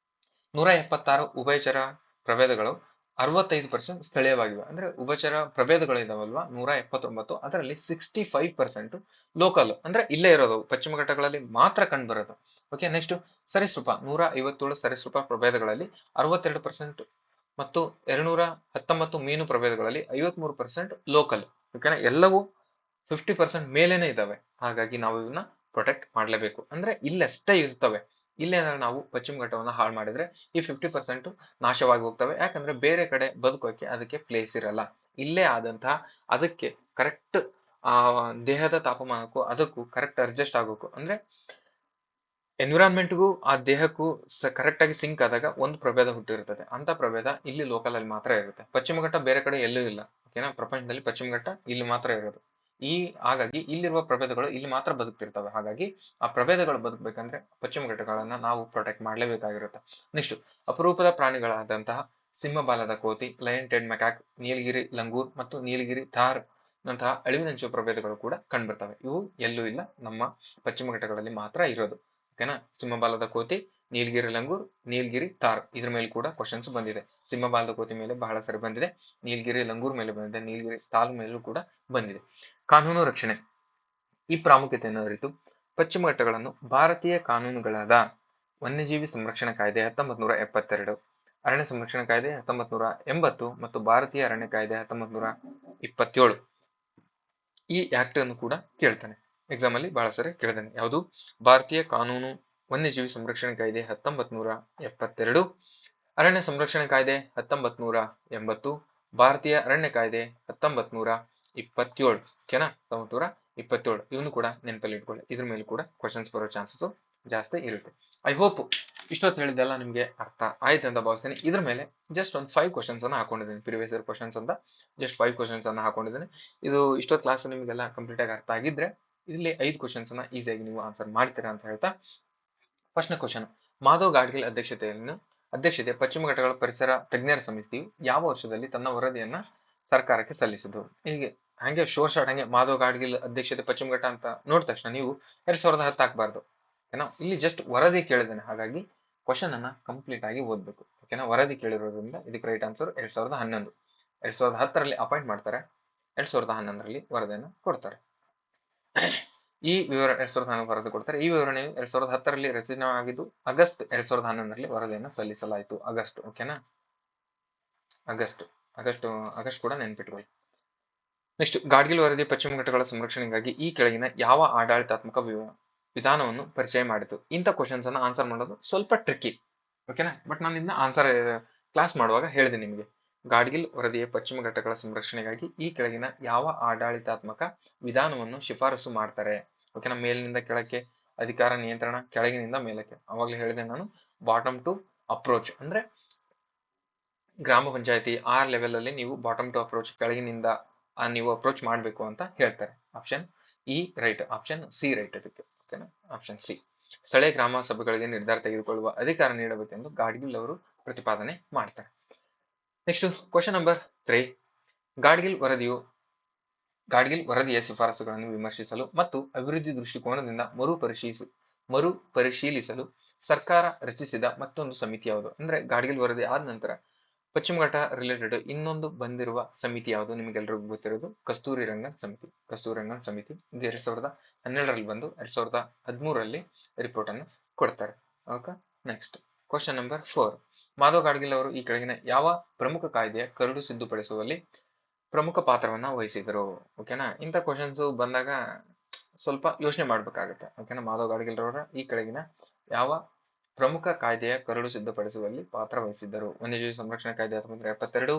176 ಉಭಯಚರ ಪ್ರಭೇದಗಳು 65% ಸ್ಥಳೀಯವಾಗಿವೆ. ಅಂದ್ರೆ ಉಭಯಚರ ಪ್ರಭೇದಗಳು ಇದಾವಲ್ವಾ 179, ಅದರಲ್ಲಿ 65% ಲೋಕಲ್, ಅಂದ್ರೆ ಇಲ್ಲೇ ಇರೋದು, ಪಶ್ಚಿಮ ಘಟ್ಟಗಳಲ್ಲಿ ಮಾತ್ರ ಕಂಡುಬರೋದು. ಓಕೆ. ನೆಕ್ಸ್ಟ್, ಸರೀಸೃಪ. 157 ಸರೀಸೃಪ ಪ್ರಭೇದಗಳಲ್ಲಿ 62% ಮತ್ತು 219 ಮೀನು ಪ್ರಭೇದಗಳಲ್ಲಿ 53% ಲೋಕಲ್. ಓಕೆನಾ. ಎಲ್ಲವೂ 50% ಮೇಲೇನೆ ಇದಾವೆ. ಹಾಗಾಗಿ ನಾವು ಇವನ್ನ ಪ್ರೊಟೆಕ್ಟ್ ಮಾಡಲೇಬೇಕು. ಅಂದ್ರೆ ಇಲ್ಲಷ್ಟೇ ಇರ್ತವೆ. ಇಲ್ಲೇನಾದ್ರೆ ನಾವು ಪಶ್ಚಿಮ ಘಟ್ಟವನ್ನು ಹಾಳು ಮಾಡಿದ್ರೆ ಈ 50% ನಾಶವಾಗಿ ಹೋಗ್ತವೆ. ಯಾಕಂದ್ರೆ ಬೇರೆ ಕಡೆ ಬದುಕೋಕೆ ಅದಕ್ಕೆ ಪ್ಲೇಸ್ ಇರಲ್ಲ. ಇಲ್ಲೇ ಆದಂತಹ ಅದಕ್ಕೆ ಕರೆಕ್ಟ್ ದೇಹದ ತಾಪಮಾನಕ್ಕೂ ಅದಕ್ಕೂ ಕರೆಕ್ಟ್ ಅಡ್ಜಸ್ಟ್ ಆಗೋಕು, ಅಂದ್ರೆ ಎನ್ವಿರಾನ್ಮೆಂಟ್ಗೂ ಆ ದೇಹಕ್ಕೂ ಕರೆಕ್ಟ್ ಆಗಿ ಸಿಂಕ್ ಆದಾಗ ಒಂದು ಪ್ರಭೇದ ಹುಟ್ಟಿರ್ತದೆ. ಅಂತ ಪ್ರಭೇದ ಇಲ್ಲಿ ಲೋಕಲ್ ಅಲ್ಲಿ ಮಾತ್ರ ಇರುತ್ತೆ. ಪಶ್ಚಿಮ ಘಟ್ಟ ಬೇರೆ ಕಡೆ ಎಲ್ಲೂ ಇಲ್ಲ. ಓಕೆನಾ. ಪ್ರಪಂಚದಲ್ಲಿ ಪಶ್ಚಿಮ ಘಟ್ಟ ಇಲ್ಲಿ ಮಾತ್ರ ಇರೋದು. ಹಾಗಾಗಿ ಇಲ್ಲಿರುವ ಪ್ರಭೇದಗಳು ಇಲ್ಲಿ ಮಾತ್ರ ಬದುಕ್ತಿರ್ತವೆ. ಹಾಗಾಗಿ ಆ ಪ್ರಭೇದಗಳು ಬದುಕಬೇಕಂದ್ರೆ ಪಶ್ಚಿಮ ಘಟ್ಟಗಳನ್ನ ನಾವು ಪ್ರೊಟೆಕ್ಟ್ ಮಾಡಲೇಬೇಕಾಗಿರುತ್ತೆ. ನೆಕ್ಸ್ಟ್, ಅಪರೂಪದ ಪ್ರಾಣಿಗಳಾದಂತಹ ಸಿಂಹಬಾಲದ ಕೋತಿ, ಲಯನ್ ಟೆಡ್ ಮೆಕಾಕ್, ನೀಲಗಿರಿ ಲಂಗೂರ್ ಮತ್ತು ನೀಲಗಿರಿ ಥಾರ್ ನಂತಹ ಅಳಿವಿನಂಚುವ ಪ್ರಭೇದಗಳು ಕೂಡ ಕಂಡುಬರ್ತವೆ. ಇವು ಎಲ್ಲೂ ಇಲ್ಲ, ನಮ್ಮ ಪಶ್ಚಿಮ ಘಟ್ಟಗಳಲ್ಲಿ ಮಾತ್ರ ಇರೋದು. ಓಕೆನಾ. ಸಿಂಹಬಾಲದ ಕೋತಿ, ನೀಲಗಿರಿ ಲಂಗೂರ್, ನೀಲಗಿರಿ ಥಾರ್, ಇದ್ರ ಮೇಲೆ ಕೂಡ ಕ್ವಶನ್ಸ್ ಬಂದಿದೆ. ಸಿಂಹಬಾಲದ ಕೋತಿ ಮೇಲೆ ಬಹಳ ಸರಿ ಬಂದಿದೆ, ನೀಲಗಿರಿ ಲಂಗೂರ್ ಮೇಲೆ ಬಂದಿದೆ, ನೀಲಗಿರಿ ಥಾರ್ ಮೇಲೂ ಕೂಡ ಬಂದಿದೆ. ಕಾನೂನು ರಕ್ಷಣೆ. ಈ ಪ್ರಾಮುಖ್ಯತೆಯನ್ನು ಅರಿತು ಪಶ್ಚಿಮ ಘಟ್ಟಗಳನ್ನು ಭಾರತೀಯ ಕಾನೂನುಗಳಾದ ವನ್ಯಜೀವಿ ಸಂರಕ್ಷಣಾ ಕಾಯ್ದೆ 1972, ಅರಣ್ಯ ಸಂರಕ್ಷಣಾ ಕಾಯ್ದೆ 1980 ಮತ್ತು ಭಾರತೀಯ ಅರಣ್ಯ ಕಾಯ್ದೆ 1927 ಈ ಆಕ್ಟ್ ಅನ್ನು ಕೂಡ ಕೇಳ್ತಾನೆ. ಎಕ್ಸಾಮ್ ಅಲ್ಲಿ ಬಹಳ ಸರಿ ಕೇಳಿದಾನೆ. ಯಾವುದು? ಭಾರತೀಯ ಕಾನೂನು ವನ್ಯಜೀವಿ ಸಂರಕ್ಷಣಾ ಕಾಯ್ದೆ 1972, ಅರಣ್ಯ ಸಂರಕ್ಷಣಾ ಕಾಯ್ದೆ 1980, ಭಾರತೀಯ ಅರಣ್ಯ ಕಾಯ್ದೆ 1927. ಓಕೆನಾ. 1927 ಇವನು ಕೂಡ ನೆನಪಲ್ಲಿ ಇಟ್ಕೊಳ್ಳಿ. ಇದ್ರ ಮೇಲೆ ಕೂಡ ಕ್ವಶನ್ಸ್ ಬರೋ ಚಾನ್ಸಸ್ ಜಾಸ್ತಿ ಇರುತ್ತೆ. ಐ ಹೋಪ್ ಇಷ್ಟೊತ್ತು ಹೇಳಿದ್ದೆಲ್ಲ ನಿಮ್ಗೆ ಅರ್ಥ ಆಯ್ತು ಅಂತ ಭಾವಿಸ್ತೀನಿ. ಇದ್ರ ಮೇಲೆ ಜಸ್ಟ್ ಒಂದು 5 ಕ್ವಶನ್ಸ್ ಅನ್ನ ಹಾಕೊಂಡಿದ್ದೀನಿ. ಪ್ರಿವಿಯಸ್ ಇಯರ್ ಕ್ವಶನ್ಸ್ ಅಂತ ಜಸ್ಟ್ 5 ಕ್ವಶನ್ಸ್ ಅನ್ನ ಹಾಕೊಂಡಿದ್ದೀನಿ. ಇದು ಇಷ್ಟೊತ್ತು ಕ್ಲಾಸ್ ನಿಮಗೆಲ್ಲ ಕಂಪ್ಲೀಟ್ ಆಗಿ ಅರ್ಥ ಆಗಿದ್ರೆ ಇಲ್ಲಿ 5 ಕ್ವಶನ್ಸ್ ಅನ್ನ ಈಸಿಯಾಗಿ ನೀವು ಆನ್ಸರ್ ಮಾಡ್ತೀರಾ ಅಂತ ಹೇಳ್ತಾ, ಫಸ್ಟ್ ಕ್ವಶನ್, ಮಾಧವ್ ಗಾಡ್ಗಿಲ್ ಅಧ್ಯಕ್ಷತೆ ಪಶ್ಚಿಮ ಘಟ್ಟಗಳ ಪರಿಸರ ತಜ್ಞರ ಸಮಿತಿಯು ಯಾವ ವರ್ಷದಲ್ಲಿ ತನ್ನ ವರದಿಯನ್ನ ಸರ್ಕಾರಕ್ಕೆ ಸಲ್ಲಿಸಿತು? ಹೀಗೆ ಹಂಗೆ ಶಾರ್ಟ್ ಹಂಗೆ ಮಾಧವ್ ಗಾಡ್ಗಿಲ್ ಅಧ್ಯಕ್ಷತೆ ಪಶ್ಚಿಮ ಘಟ್ಟ ಅಂತ ನೋಡಿದ ತಕ್ಷಣ ನೀವು 2010 ಹಾಕ್ಬಾರ್ದು. ಓಕೆನಾ. ಇಲ್ಲಿ ಜಸ್ಟ್ ವರದಿ ಕೇಳಿದ್ದೇನೆ, ಹಾಗಾಗಿ ಕ್ವಶನ್ ಅನ್ನ ಕಂಪ್ಲೀಟ್ ಆಗಿ ಓದ್ಬೇಕು. ಓಕೆನಾ. ವರದಿ ಕೇಳಿರೋದ್ರಿಂದ ಇದಕ್ಕೆ ರೈಟ್ ಆನ್ಸರ್ 2011. 2010ರಲ್ಲಿ ಅಪಾಯಿಂಟ್ ಮಾಡ್ತಾರೆ, 2011ರಲ್ಲಿ ವರದಿಯನ್ನು ಕೊಡ್ತಾರೆ. ಈ ವಿವರ 2011 ವರದಿ ಕೊಡ್ತಾರೆ. ಈ ವಿವರಣೆಯು 2010ರಲ್ಲಿ ರಚನೆಯಾಗಿದ್ದು ಆಗಸ್ಟ್ 2011ರಲ್ಲಿ ವರದಿಯನ್ನು ಸಲ್ಲಿಸಲಾಯಿತು. ಆಗಸ್ಟ್, ಓಕೆನಾ? ಆಗಸ್ಟ್ ಆಗಸ್ಟ್ ಆಗಸ್ಟ್ ಕೂಡ ನೆನ್ಪಿಟ್ಕೊಳ್ಳಿ. ನೆಕ್ಸ್ಟ್, ಗಾಡ್ಗಿಲ್ ವರದಿ ಪಶ್ಚಿಮ ಘಟ್ಟಗಳ ಸಂರಕ್ಷಣೆಗಾಗಿ ಈ ಕೆಳಗಿನ ಯಾವ ಆಡಳಿತಾತ್ಮಕ ವಿಧಾನವನ್ನು ಪರಿಚಯ ಮಾಡಿತು? ಇಂಥ ಕ್ವಶನ್ಸ್ ಅನ್ನ ಆನ್ಸರ್ ಮಾಡೋದು ಸ್ವಲ್ಪ ಟ್ರಿಕ್ಕಿ, ಓಕೆನಾ? ಬಟ್ ನಾನು ಇದನ್ನ ಆನ್ಸರ್ ಕ್ಲಾಸ್ ಮಾಡುವಾಗ ಹೇಳಿದೆ ನಿಮಗೆ. ಗಾಡ್ಗಿಲ್ ವರದಿಯ ಪಶ್ಚಿಮ ಘಟ್ಟಗಳ ಸಂರಕ್ಷಣೆಗಾಗಿ ಈ ಕೆಳಗಿನ ಯಾವ ಆಡಳಿತಾತ್ಮಕ ವಿಧಾನವನ್ನು ಶಿಫಾರಸು ಮಾಡ್ತಾರೆ? ಓಕೆನಾ? ಮೇಲಿನಿಂದ ಕೆಳಕ್ಕೆ ಅಧಿಕಾರ ನಿಯಂತ್ರಣ, ಕೆಳಗಿನಿಂದ ಮೇಲಕ್ಕೆ. ಅವಾಗಲೇ ಹೇಳಿದೆ ನಾನು, ಬಾಟಮ್ ಟು ಅಪ್ರೋಚ್ ಅಂದ್ರೆ ಗ್ರಾಮ ಪಂಚಾಯತಿ ಆ ಲೆವೆಲ್ ಅಲ್ಲಿ ನೀವು ಬಾಟಮ್ ಟು ಅಪ್ರೋಚ್, ಕೆಳಗಿನಿಂದ ನೀವು ಅಪ್ರೋಚ್ ಮಾಡಬೇಕು ಅಂತ ಹೇಳ್ತಾರೆ. Option E right, option C right ಅದಕ್ಕೆ, ಓಕೆನಾ? Option C. ಸ್ಥಳೀಯ ಗ್ರಾಮ ಸಭೆಗಳಿಗೆ ನಿರ್ಧಾರ ತೆಗೆದುಕೊಳ್ಳುವ ಅಧಿಕಾರ ನೀಡಬೇಕೆಂದು ಗಾಡ್ಗಿಲ್ ಅವರು ಪ್ರತಿಪಾದನೆ ಮಾಡ್ತಾರೆ. Next question number 3. ಗಾಡ್ಗಿಲ್ ವರದಿಯ ಶಿಫಾರಸುಗಳನ್ನು ವಿಮರ್ಶಿಸಲು ಮತ್ತು ಅಭಿವೃದ್ಧಿ ದೃಷ್ಟಿಕೋನದಿಂದ ಮರುಪರಿಶೀಲಿಸಲು ಸರ್ಕಾರ ರಚಿಸಿದ ಮತ್ತೊಂದು ಸಮಿತಿ ಯಾವುದು? ಅಂದ್ರೆ ಗಾಡ್ಗಿಲ್ ವರದಿ ಆದ ನಂತರ ಪಶ್ಚಿಮ ಘಟ್ಟ ರಿಲೇಟೆಡ್ ಇನ್ನೊಂದು ಬಂದಿರುವ ಸಮಿತಿ ಯಾವುದು? ನಿಮಗೆಲ್ಲರಿಗೂ ಗೊತ್ತಿರೋದು ಕಸ್ತೂರಿ ರಂಗನ್ ಸಮಿತಿ. ಇದು 2012ರಲ್ಲಿ ಬಂದು 2013ರಲ್ಲಿ ರಿಪೋರ್ಟ್ ಅನ್ನು ಕೊಡ್ತಾರೆ. Okay, next question number 4. Madhav Gadgil ಅವರು ಈ ಕೆಳಗಿನ ಯಾವ ಪ್ರಮುಖ ಕಾಯ್ದೆಯ ಕರಡು ಸಿದ್ಧಪಡಿಸುವಲ್ಲಿ ಪ್ರಮುಖ ಪಾತ್ರವನ್ನ ವಹಿಸಿದರು? ಓಕೆನಾ? ಇಂಥ ಕ್ವಶನ್ಸ್ ಬಂದಾಗ ಸ್ವಲ್ಪ ಯೋಚನೆ ಮಾಡ್ಬೇಕಾಗತ್ತೆ, ಓಕೆನಾ? ಮಾಧವ್ ಗಾಡ್ಗಿಲ್ ಅವರ ಈ ಕೆಳಗಿನ ಯಾವ ಪ್ರಮುಖ ಕಾಯ್ದೆಯ ಕರಡು ಸಿದ್ಧಪಡಿಸುವಲ್ಲಿ ಪಾತ್ರ ವಹಿಸಿದ್ದರು? ವನ್ಯಜೀವಿ ಸಂರಕ್ಷಣಾ ಕಾಯ್ದೆ 1972,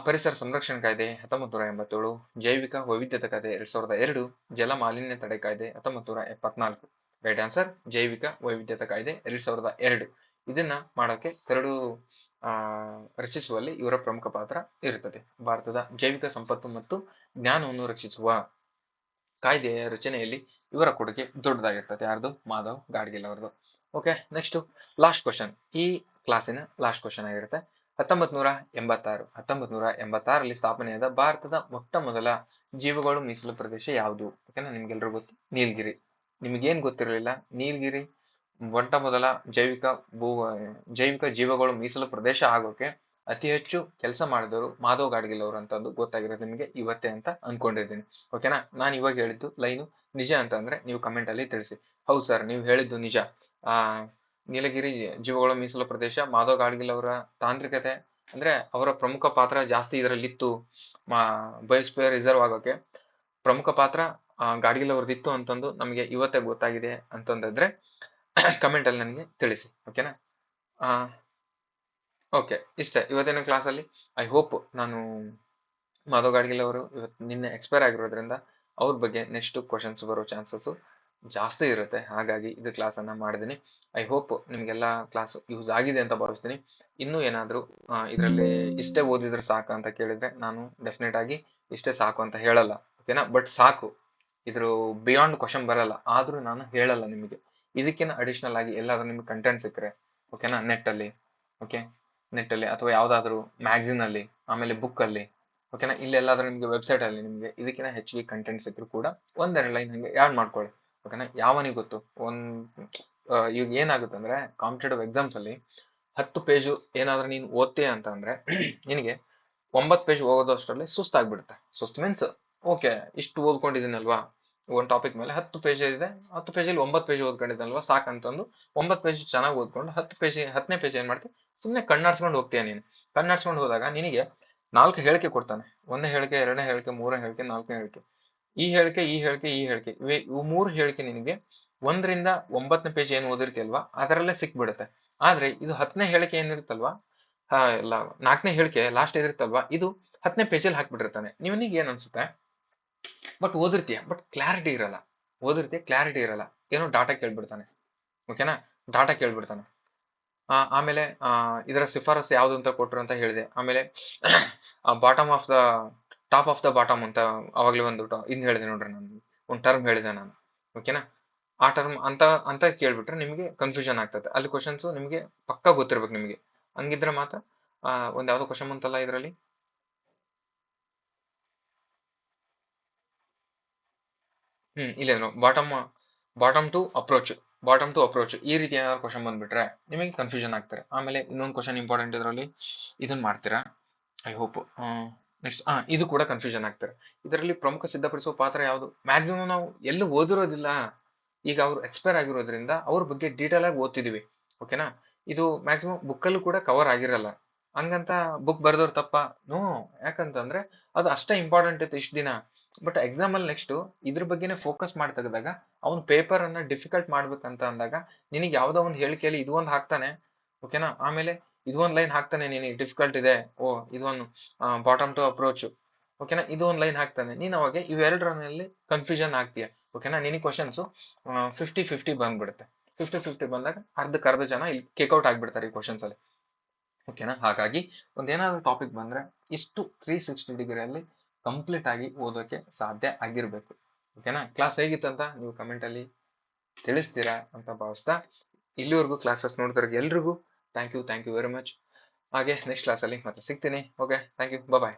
ಪರಿಸರ ಸಂರಕ್ಷಣಾ ಕಾಯ್ದೆ 1987, ಜೈವಿಕ ವೈವಿಧ್ಯತೆ ಕಾಯ್ದೆ 2002, ಜಲ ಮಾಲಿನ್ಯ ತಡೆ ಕಾಯ್ದೆ 1974. ರೈಟ್ ಆನ್ಸರ್ ಜೈವಿಕ ವೈವಿಧ್ಯತೆ ಕಾಯ್ದೆ 2002. ಇದನ್ನ ಮಾಡೋಕೆ ಕರಡು ರಚಿಸುವಲ್ಲಿ ಇವರ ಪ್ರಮುಖ ಪಾತ್ರ ಇರುತ್ತದೆ. ಭಾರತದ ಜೈವಿಕ ಸಂಪತ್ತು ಮತ್ತು ಜ್ಞಾನವನ್ನು ರಕ್ಷಿಸುವ ಕಾಯ್ದೆಯ ರಚನೆಯಲ್ಲಿ ಇವರ ಕೊಡುಗೆ ದೊಡ್ಡದಾಗಿರ್ತದೆ. ಯಾರ್ದು? ಮಾಧವ್ ಗಾಡ್ಗಿಲ್ ಅವರದು. ಓಕೆ, ನೆಕ್ಸ್ಟ್ ಲಾಸ್ಟ್ ಕ್ವಶನ್, ಈ ಕ್ಲಾಸಿನ ಲಾಸ್ಟ್ ಕ್ವಶನ್ ಆಗಿರುತ್ತೆ. 1986ರಲ್ಲಿ ಸ್ಥಾಪನೆಯಾದ ಭಾರತದ ಮೊಟ್ಟ ಮೊದಲ ಜೀವಗಳು ಮೀಸಲು ಪ್ರದೇಶ ಯಾವುದು? ಓಕೆನಾ? ನಿಮ್ಗೆಲ್ರಿಗೂ ಗೊತ್ತು, ನೀಲಗಿರಿ. ನಿಮ್ಗೇನ್ ಗೊತ್ತಿರಲಿಲ್ಲ, ನೀಲಗಿರಿ ಮೊಟ್ಟ ಮೊದಲ ಜೈವಿಕ ಜೀವಗಳು ಮೀಸಲು ಪ್ರದೇಶ ಆಗೋಕೆ ಅತಿ ಹೆಚ್ಚು ಕೆಲಸ ಮಾಡಿದವರು ಮಾಧವ್ ಗಾಡ್ಗಿಲ್ ಅವರು ಅಂತಂದು ಗೊತ್ತಾಗಿರೋದು ನಿಮಗೆ ಇವತ್ತೇ ಅಂತ ಅನ್ಕೊಂಡಿದ್ದೀನಿ. ಓಕೆನಾ? ನಾನು ಇವಾಗ ಹೇಳಿದ್ದು ಲೈನು ನಿಜ ಅಂತ ಅಂದ್ರೆ ನೀವು ಕಮೆಂಟ್ ಅಲ್ಲಿ ತಿಳಿಸಿ. ಹೌದು ಸರ್, ನೀವು ಹೇಳಿದ್ದು ನಿಜ. ನೀಲಗಿರಿ ಜೀವಗಳ ಮೀಸಲು ಪ್ರದೇಶ ಮಾಧವ್ ಗಾಡ್ಗಿಲ್ ಅವರ ತಾಂತ್ರಿಕತೆ ಅಂದ್ರೆ ಅವರ ಪ್ರಮುಖ ಪಾತ್ರ ಜಾಸ್ತಿ ಇದರಲ್ಲಿತ್ತು. ಬಯೋಸ್ಫಿಯರ್ ರಿಸರ್ವ್ ಆಗೋಕೆ ಪ್ರಮುಖ ಪಾತ್ರ ಗಾಡ್ಗಿಲ್ ಅವ್ರದ್ದಿತ್ತು ಅಂತಂದು ನಮಗೆ ಇವತ್ತೇ ಗೊತ್ತಾಗಿದೆ ಅಂತಂದ್ರೆ ಕಮೆಂಟ್ ಅಲ್ಲಿ ನನಗೆ ತಿಳಿಸಿ. ಓಕೆನಾ? ಓಕೆ, ಇಷ್ಟೇ ಇವತ್ತಿನ ಕ್ಲಾಸಲ್ಲಿ. ಐ ಹೋಪ್ ನಾನು ಮಾಧವ್ ಗಾಡ್ಗಿಲ್ ಅವರು ನಿನ್ನೆ ಎಕ್ಸ್ಪೈರ್ ಆಗಿರೋದ್ರಿಂದ ಅವ್ರ ಬಗ್ಗೆ ನೆಕ್ಸ್ಟ್ ಕ್ವಶನ್ಸ್ ಬರೋ ಚಾನ್ಸಸ್ ಜಾಸ್ತಿ ಇರುತ್ತೆ. ಹಾಗಾಗಿ ಇದು ಕ್ಲಾಸ್ ಅನ್ನ ಮಾಡಿದ್ದೀನಿ. ಐ ಹೋಪ್ ನಿಮ್ಗೆಲ್ಲ ಕ್ಲಾಸ್ ಯೂಸ್ ಆಗಿದೆ ಅಂತ ಭಾವಿಸ್ತೀನಿ. ಇನ್ನೂ ಏನಾದರೂ ಇದರಲ್ಲಿ ಇಷ್ಟೇ ಓದಿದ್ರೆ ಸಾಕು ಅಂತ ಕೇಳಿದ್ರೆ ನಾನು ಡೆಫಿನೆಟ್ ಆಗಿ ಇಷ್ಟೇ ಸಾಕು ಅಂತ ಹೇಳಲ್ಲ, ಓಕೆನಾ? ಬಟ್ ಸಾಕು, ಇದ್ರ ಬಿಯಾಂಡ್ ಕ್ವಶನ್ ಬರಲ್ಲ, ಆದ್ರೂ ನಾನು ಹೇಳಲ್ಲ ನಿಮಗೆ. ಇದಕ್ಕಿಂತ ಅಡಿಷನಲ್ ಆಗಿ ಎಲ್ಲಾದ್ರೂ ನಿಮ್ಗೆ ಕಂಟೆಂಟ್ ಸಿಕ್ಕರೆ, ಓಕೆನಾ, ನೆಟ್ಟಲ್ಲಿ ಅಥವಾ ಯಾವ್ದಾದ್ರು ಮ್ಯಾಗ್ಝಿನ್ ಅಲ್ಲಿ, ಆಮೇಲೆ ಬುಕ್ ಅಲ್ಲಿ, ಓಕೆನಾ, ಇಲ್ಲೆಲ್ಲಾದ್ರೂ ನಿಮ್ಗೆ ವೆಬ್ಸೈಟ್ ಅಲ್ಲಿ ನಿಮ್ಗೆ ಇದಕ್ಕಿಂತ ಹೆಚ್ಚಿಗೆ ಕಂಟೆಂಟ್ ಸಿಕ್ಕರು ಕೂಡ ಒಂದೆರಡು ಲೈನ್ ಹಂಗೆ ಆ್ಯಡ್ ಮಾಡ್ಕೊಳ್ಳಿ, ಓಕೆನಾ? ಯಾವನಿಗೆ ಗೊತ್ತು, ಈಗ ಏನಾಗುತ್ತೆ ಅಂದ್ರೆ ಕಾಂಪಿಟೇಟಿವ್ ಎಕ್ಸಾಮ್ಸ್ ಅಲ್ಲಿ 10 ಪೇಜು ಏನಾದ್ರೂ ನೀನು ಓದ್ತೀಯ ಅಂತ ಅಂದ್ರೆ ನಿನಗೆ 9 ಪೇಜ್ ಓದೋ ಅಷ್ಟರಲ್ಲಿ ಸುಸ್ತಾಗ್ಬಿಡುತ್ತೆ. ಸುಸ್ತು ಮೀನ್ಸ್ ಓಕೆ, ಇಷ್ಟು ಓದ್ಕೊಂಡಿದ್ದೀನಲ್ವಾ ಒಂದು ಟಾಪಿಕ್ ಮೇಲೆ 10 ಪೇಜ್ ಇದೆ, 10 ಪೇಜಲ್ಲಿ 9 ಪೇಜ್ ಓದ್ಕೊಂಡಿದ್ದಲ್ವಾ ಸಾಕಂತಂದು 9 ಪೇಜ್ ಚೆನ್ನಾಗಿ ಓದ್ಕೊಂಡು 10ನೇ ಪೇಜ್ ಏನ್ ಮಾಡ್ತೀವಿ, ಸುಮ್ಮನೆ ಕಣ್ಣಾಡ್ಸ್ಕೊಂಡು ಹೋಗ್ತೀಯ ನೀನು. ಕಣ್ಣಾಡ್ಸ್ಕೊಂಡು ಹೋದಾಗ ನಿನಗೆ 4 ಹೇಳಿಕೆ ಕೊಡ್ತಾನೆ. 1ನೇ ಹೇಳಿಕೆ, 2ನೇ ಹೇಳಿಕೆ, 3ನೇ ಹೇಳಿಕೆ, 4ನೇ ಹೇಳಿಕೆ. ಈ ಹೇಳಿಕೆ ಇವು 3 ಹೇಳಿಕೆ ನಿನಗೆ 1ರಿಂದ 9ನೇ ಪೇಜ್ ಏನು ಓದಿರ್ತೀಯಲ್ವಾ ಅದರಲ್ಲೇ ಸಿಕ್ಬಿಡುತ್ತೆ. ಆದ್ರೆ ಇದು 10ನೇ ಹೇಳಿಕೆ ಏನಿರುತ್ತಲ್ವಾ, 4ನೇ ಹೇಳಿಕೆ ಲಾಸ್ಟ್ ಇರುತ್ತಲ್ವಾ, ಇದು 10ನೇ ಪೇಜಲ್ಲಿ ಹಾಕ್ಬಿಟ್ಟಿರ್ತಾನೆ. ನಿವನಿಗೆ ಏನ್ ಅನ್ಸುತ್ತೆ, ಬಟ್ ಓದಿರ್ತೀಯ, ಬಟ್ ಕ್ಲಾರಿಟಿ ಇರಲ್ಲ. ಏನೋ ಡಾಟಾ ಕೇಳ್ಬಿಡ್ತಾನೆ, ಓಕೆನಾ? ಡಾಟಾ ಕೇಳ್ಬಿಡ್ತಾನೆ. ಆಮೇಲೆ ಇದರ ಶಿಫಾರಸ್ ಯಾವ್ದು ಅಂತ ಕೊಟ್ರು ಅಂತ ಹೇಳಿದೆ. ಆಮೇಲೆ ಟಾಪ್ ಆಫ್ ದ ಬಾಟಮ್ ಅಂತ ಅವಾಗ್ಲೇ ಒಂದು ಇನ್ ಹೇಳಿದೆ ನೋಡ್ರಿ, ನಾನು ಒಂದು ಟರ್ಮ್ ಹೇಳಿದೆ ನಾನು, ಓಕೆನಾ? ಆ ಟರ್ಮ್ ಅಂತ ಕೇಳ್ಬಿಟ್ರೆ ನಿಮಗೆ ಕನ್ಫ್ಯೂಷನ್ ಆಗ್ತದೆ. ಅಲ್ಲಿ ಕ್ವಶನ್ಸ್ ನಿಮಗೆ ಪಕ್ಕಾ ಗೊತ್ತಿರ್ಬೇಕು ನಿಮಗೆ. ಹಂಗಿದ್ರೆ ಮಾತ್ರ ಒಂದ್ ಯಾವ್ದೋ ಕ್ವಶನ್ ಬಂತಲ್ಲ ಇದರಲ್ಲಿ, ಇಲ್ಲೇನು ಬಾಟಮ್ ಟು ಅಪ್ರೋಚ್ ಈ ರೀತಿ ಏನಾದ್ರು ಕ್ವಶನ್ ಬಂದ್ಬಿಟ್ರೆ ನಿಮಗೆ ಕನ್ಫ್ಯೂಷನ್ ಆಗ್ತಾರೆ. ಆಮೇಲೆ ಇನ್ನೊಂದು ಕ್ವಶನ್ ಇಂಪಾರ್ಟೆಂಟ್ ಇದರಲ್ಲಿ ಇದನ್ನ ಮಾಡ್ತೀರಾ, ಐ ಹೋಪ್ ನೆಕ್ಸ್ಟ್ ಇದು ಕೂಡ ಕನ್ಫ್ಯೂಷನ್ ಆಗ್ತಾರೆ. ಇದರಲ್ಲಿ ಪ್ರಮುಖ ಸಿದ್ಧಪಡಿಸುವ ಪಾತ್ರ ಯಾವುದು? ಮ್ಯಾಕ್ಸಿಮಮ್ ನಾವು ಎಲ್ಲೂ ಓದಿರೋದಿಲ್ಲ. ಈಗ ಅವ್ರು ಎಕ್ಸ್ಪೈರ್ ಆಗಿರೋದ್ರಿಂದ ಅವ್ರ ಬಗ್ಗೆ ಡೀಟೇಲ್ ಆಗಿ ಓದ್ತಿದೀವಿ. ಓಕೆನಾ? ಇದು ಮ್ಯಾಕ್ಸಿಮಮ್ ಬುಕ್ಕಲ್ಲೂ ಕೂಡ ಕವರ್ ಆಗಿರಲ್ಲ. ಹಂಗಂತ ಬುಕ್ ಬರ್ದವ್ರು ತಪ್ಪಾ? ನೋ. ಯಾಕಂತಂದ್ರೆ ಅದು ಅಷ್ಟೇ ಇಂಪಾರ್ಟೆಂಟ್ ಇತ್ತು ಇಷ್ಟು ದಿನ. ಬಟ್ ಎಕ್ಸಾಮ್ ಅಲ್ಲಿ ನೆಕ್ಸ್ಟ್ ಇದ್ರ ಬಗ್ಗೆನೇ ಫೋಕಸ್ ಮಾಡಿ ತೆಗೆದಾಗ ಅವ್ನು ಪೇಪರ್ ಅನ್ನ ಡಿಫಿಕಲ್ಟ್ ಮಾಡ್ಬೇಕಂತ ಅಂದಾಗ ನಿನಗೆ ಯಾವ್ದೋ ಒಂದು ಹೇಳಿಕೆಯಲ್ಲಿ ಇದು ಒಂದು ಹಾಕ್ತಾನೆ. ಓಕೆನಾ? ಆಮೇಲೆ ಇದು ಒಂದು ಲೈನ್ ಹಾಕ್ತಾನೆ, ನಿನಗೆ ಡಿಫಿಕಲ್ಟ್ ಇದೆ, ಓ ಇದೊಂದು ಬಾಟಮ್ ಟು ಅಪ್ರೋಚ್. ಓಕೆನಾ? ಇದು ಒಂದು ಲೈನ್ ಹಾಕ್ತಾನೆ. ನೀನ್ ಅವಾಗ ಇವೆರಡರಲ್ಲಿ ಕನ್ಫ್ಯೂಷನ್ ಆಗ್ತೀಯ. ಓಕೆನಾ? ನಿನಗೆ ಕ್ವಶನ್ಸ್ 50-50 ಬಂದ್ಬಿಡುತ್ತೆ. 50-50 ಬಂದಾಗ ಅರ್ಧ ಜನ ಇಲ್ಲಿ ಕೇಕ್ಔಟ್ ಆಗ್ಬಿಡ್ತಾರೆ ಈ ಕ್ವಶನ್ಸ್ ಅಲ್ಲಿ. ಓಕೆನಾ? ಹಾಗಾಗಿ ಒಂದೇನಾದ್ರು ಟಾಪಿಕ್ ಬಂದ್ರೆ ಇಷ್ಟು 360 ಡಿಗ್ರಿಯಲ್ಲಿ ಕಂಪ್ಲೀಟ್ ಆಗಿ ಓದೋಕೆ ಸಾಧ್ಯ ಆಗಿರ್ಬೇಕು. ಓಕೆನಾ? ಕ್ಲಾಸ್ ಹೇಗಿತ್ತಂತ ನೀವು ಕಮೆಂಟ್ ಅಲ್ಲಿ ತಿಳಿಸ್ತೀರಾ ಅಂತ ಭಾವಿಸ್ತಾ, ಇಲ್ಲಿವರೆಗೂ ಕ್ಲಾಸಸ್ ನೋಡಿದ್ರಿಗೆ ಎಲ್ರಿಗೂ ಥ್ಯಾಂಕ್ ಯು ವೆರಿ ಮಚ್. ಹಾಗೆ ನೆಕ್ಸ್ಟ್ ಕ್ಲಾಸಲ್ಲಿ ಮತ್ತೆ ಸಿಗ್ತೀನಿ. Okay, thank you, bye.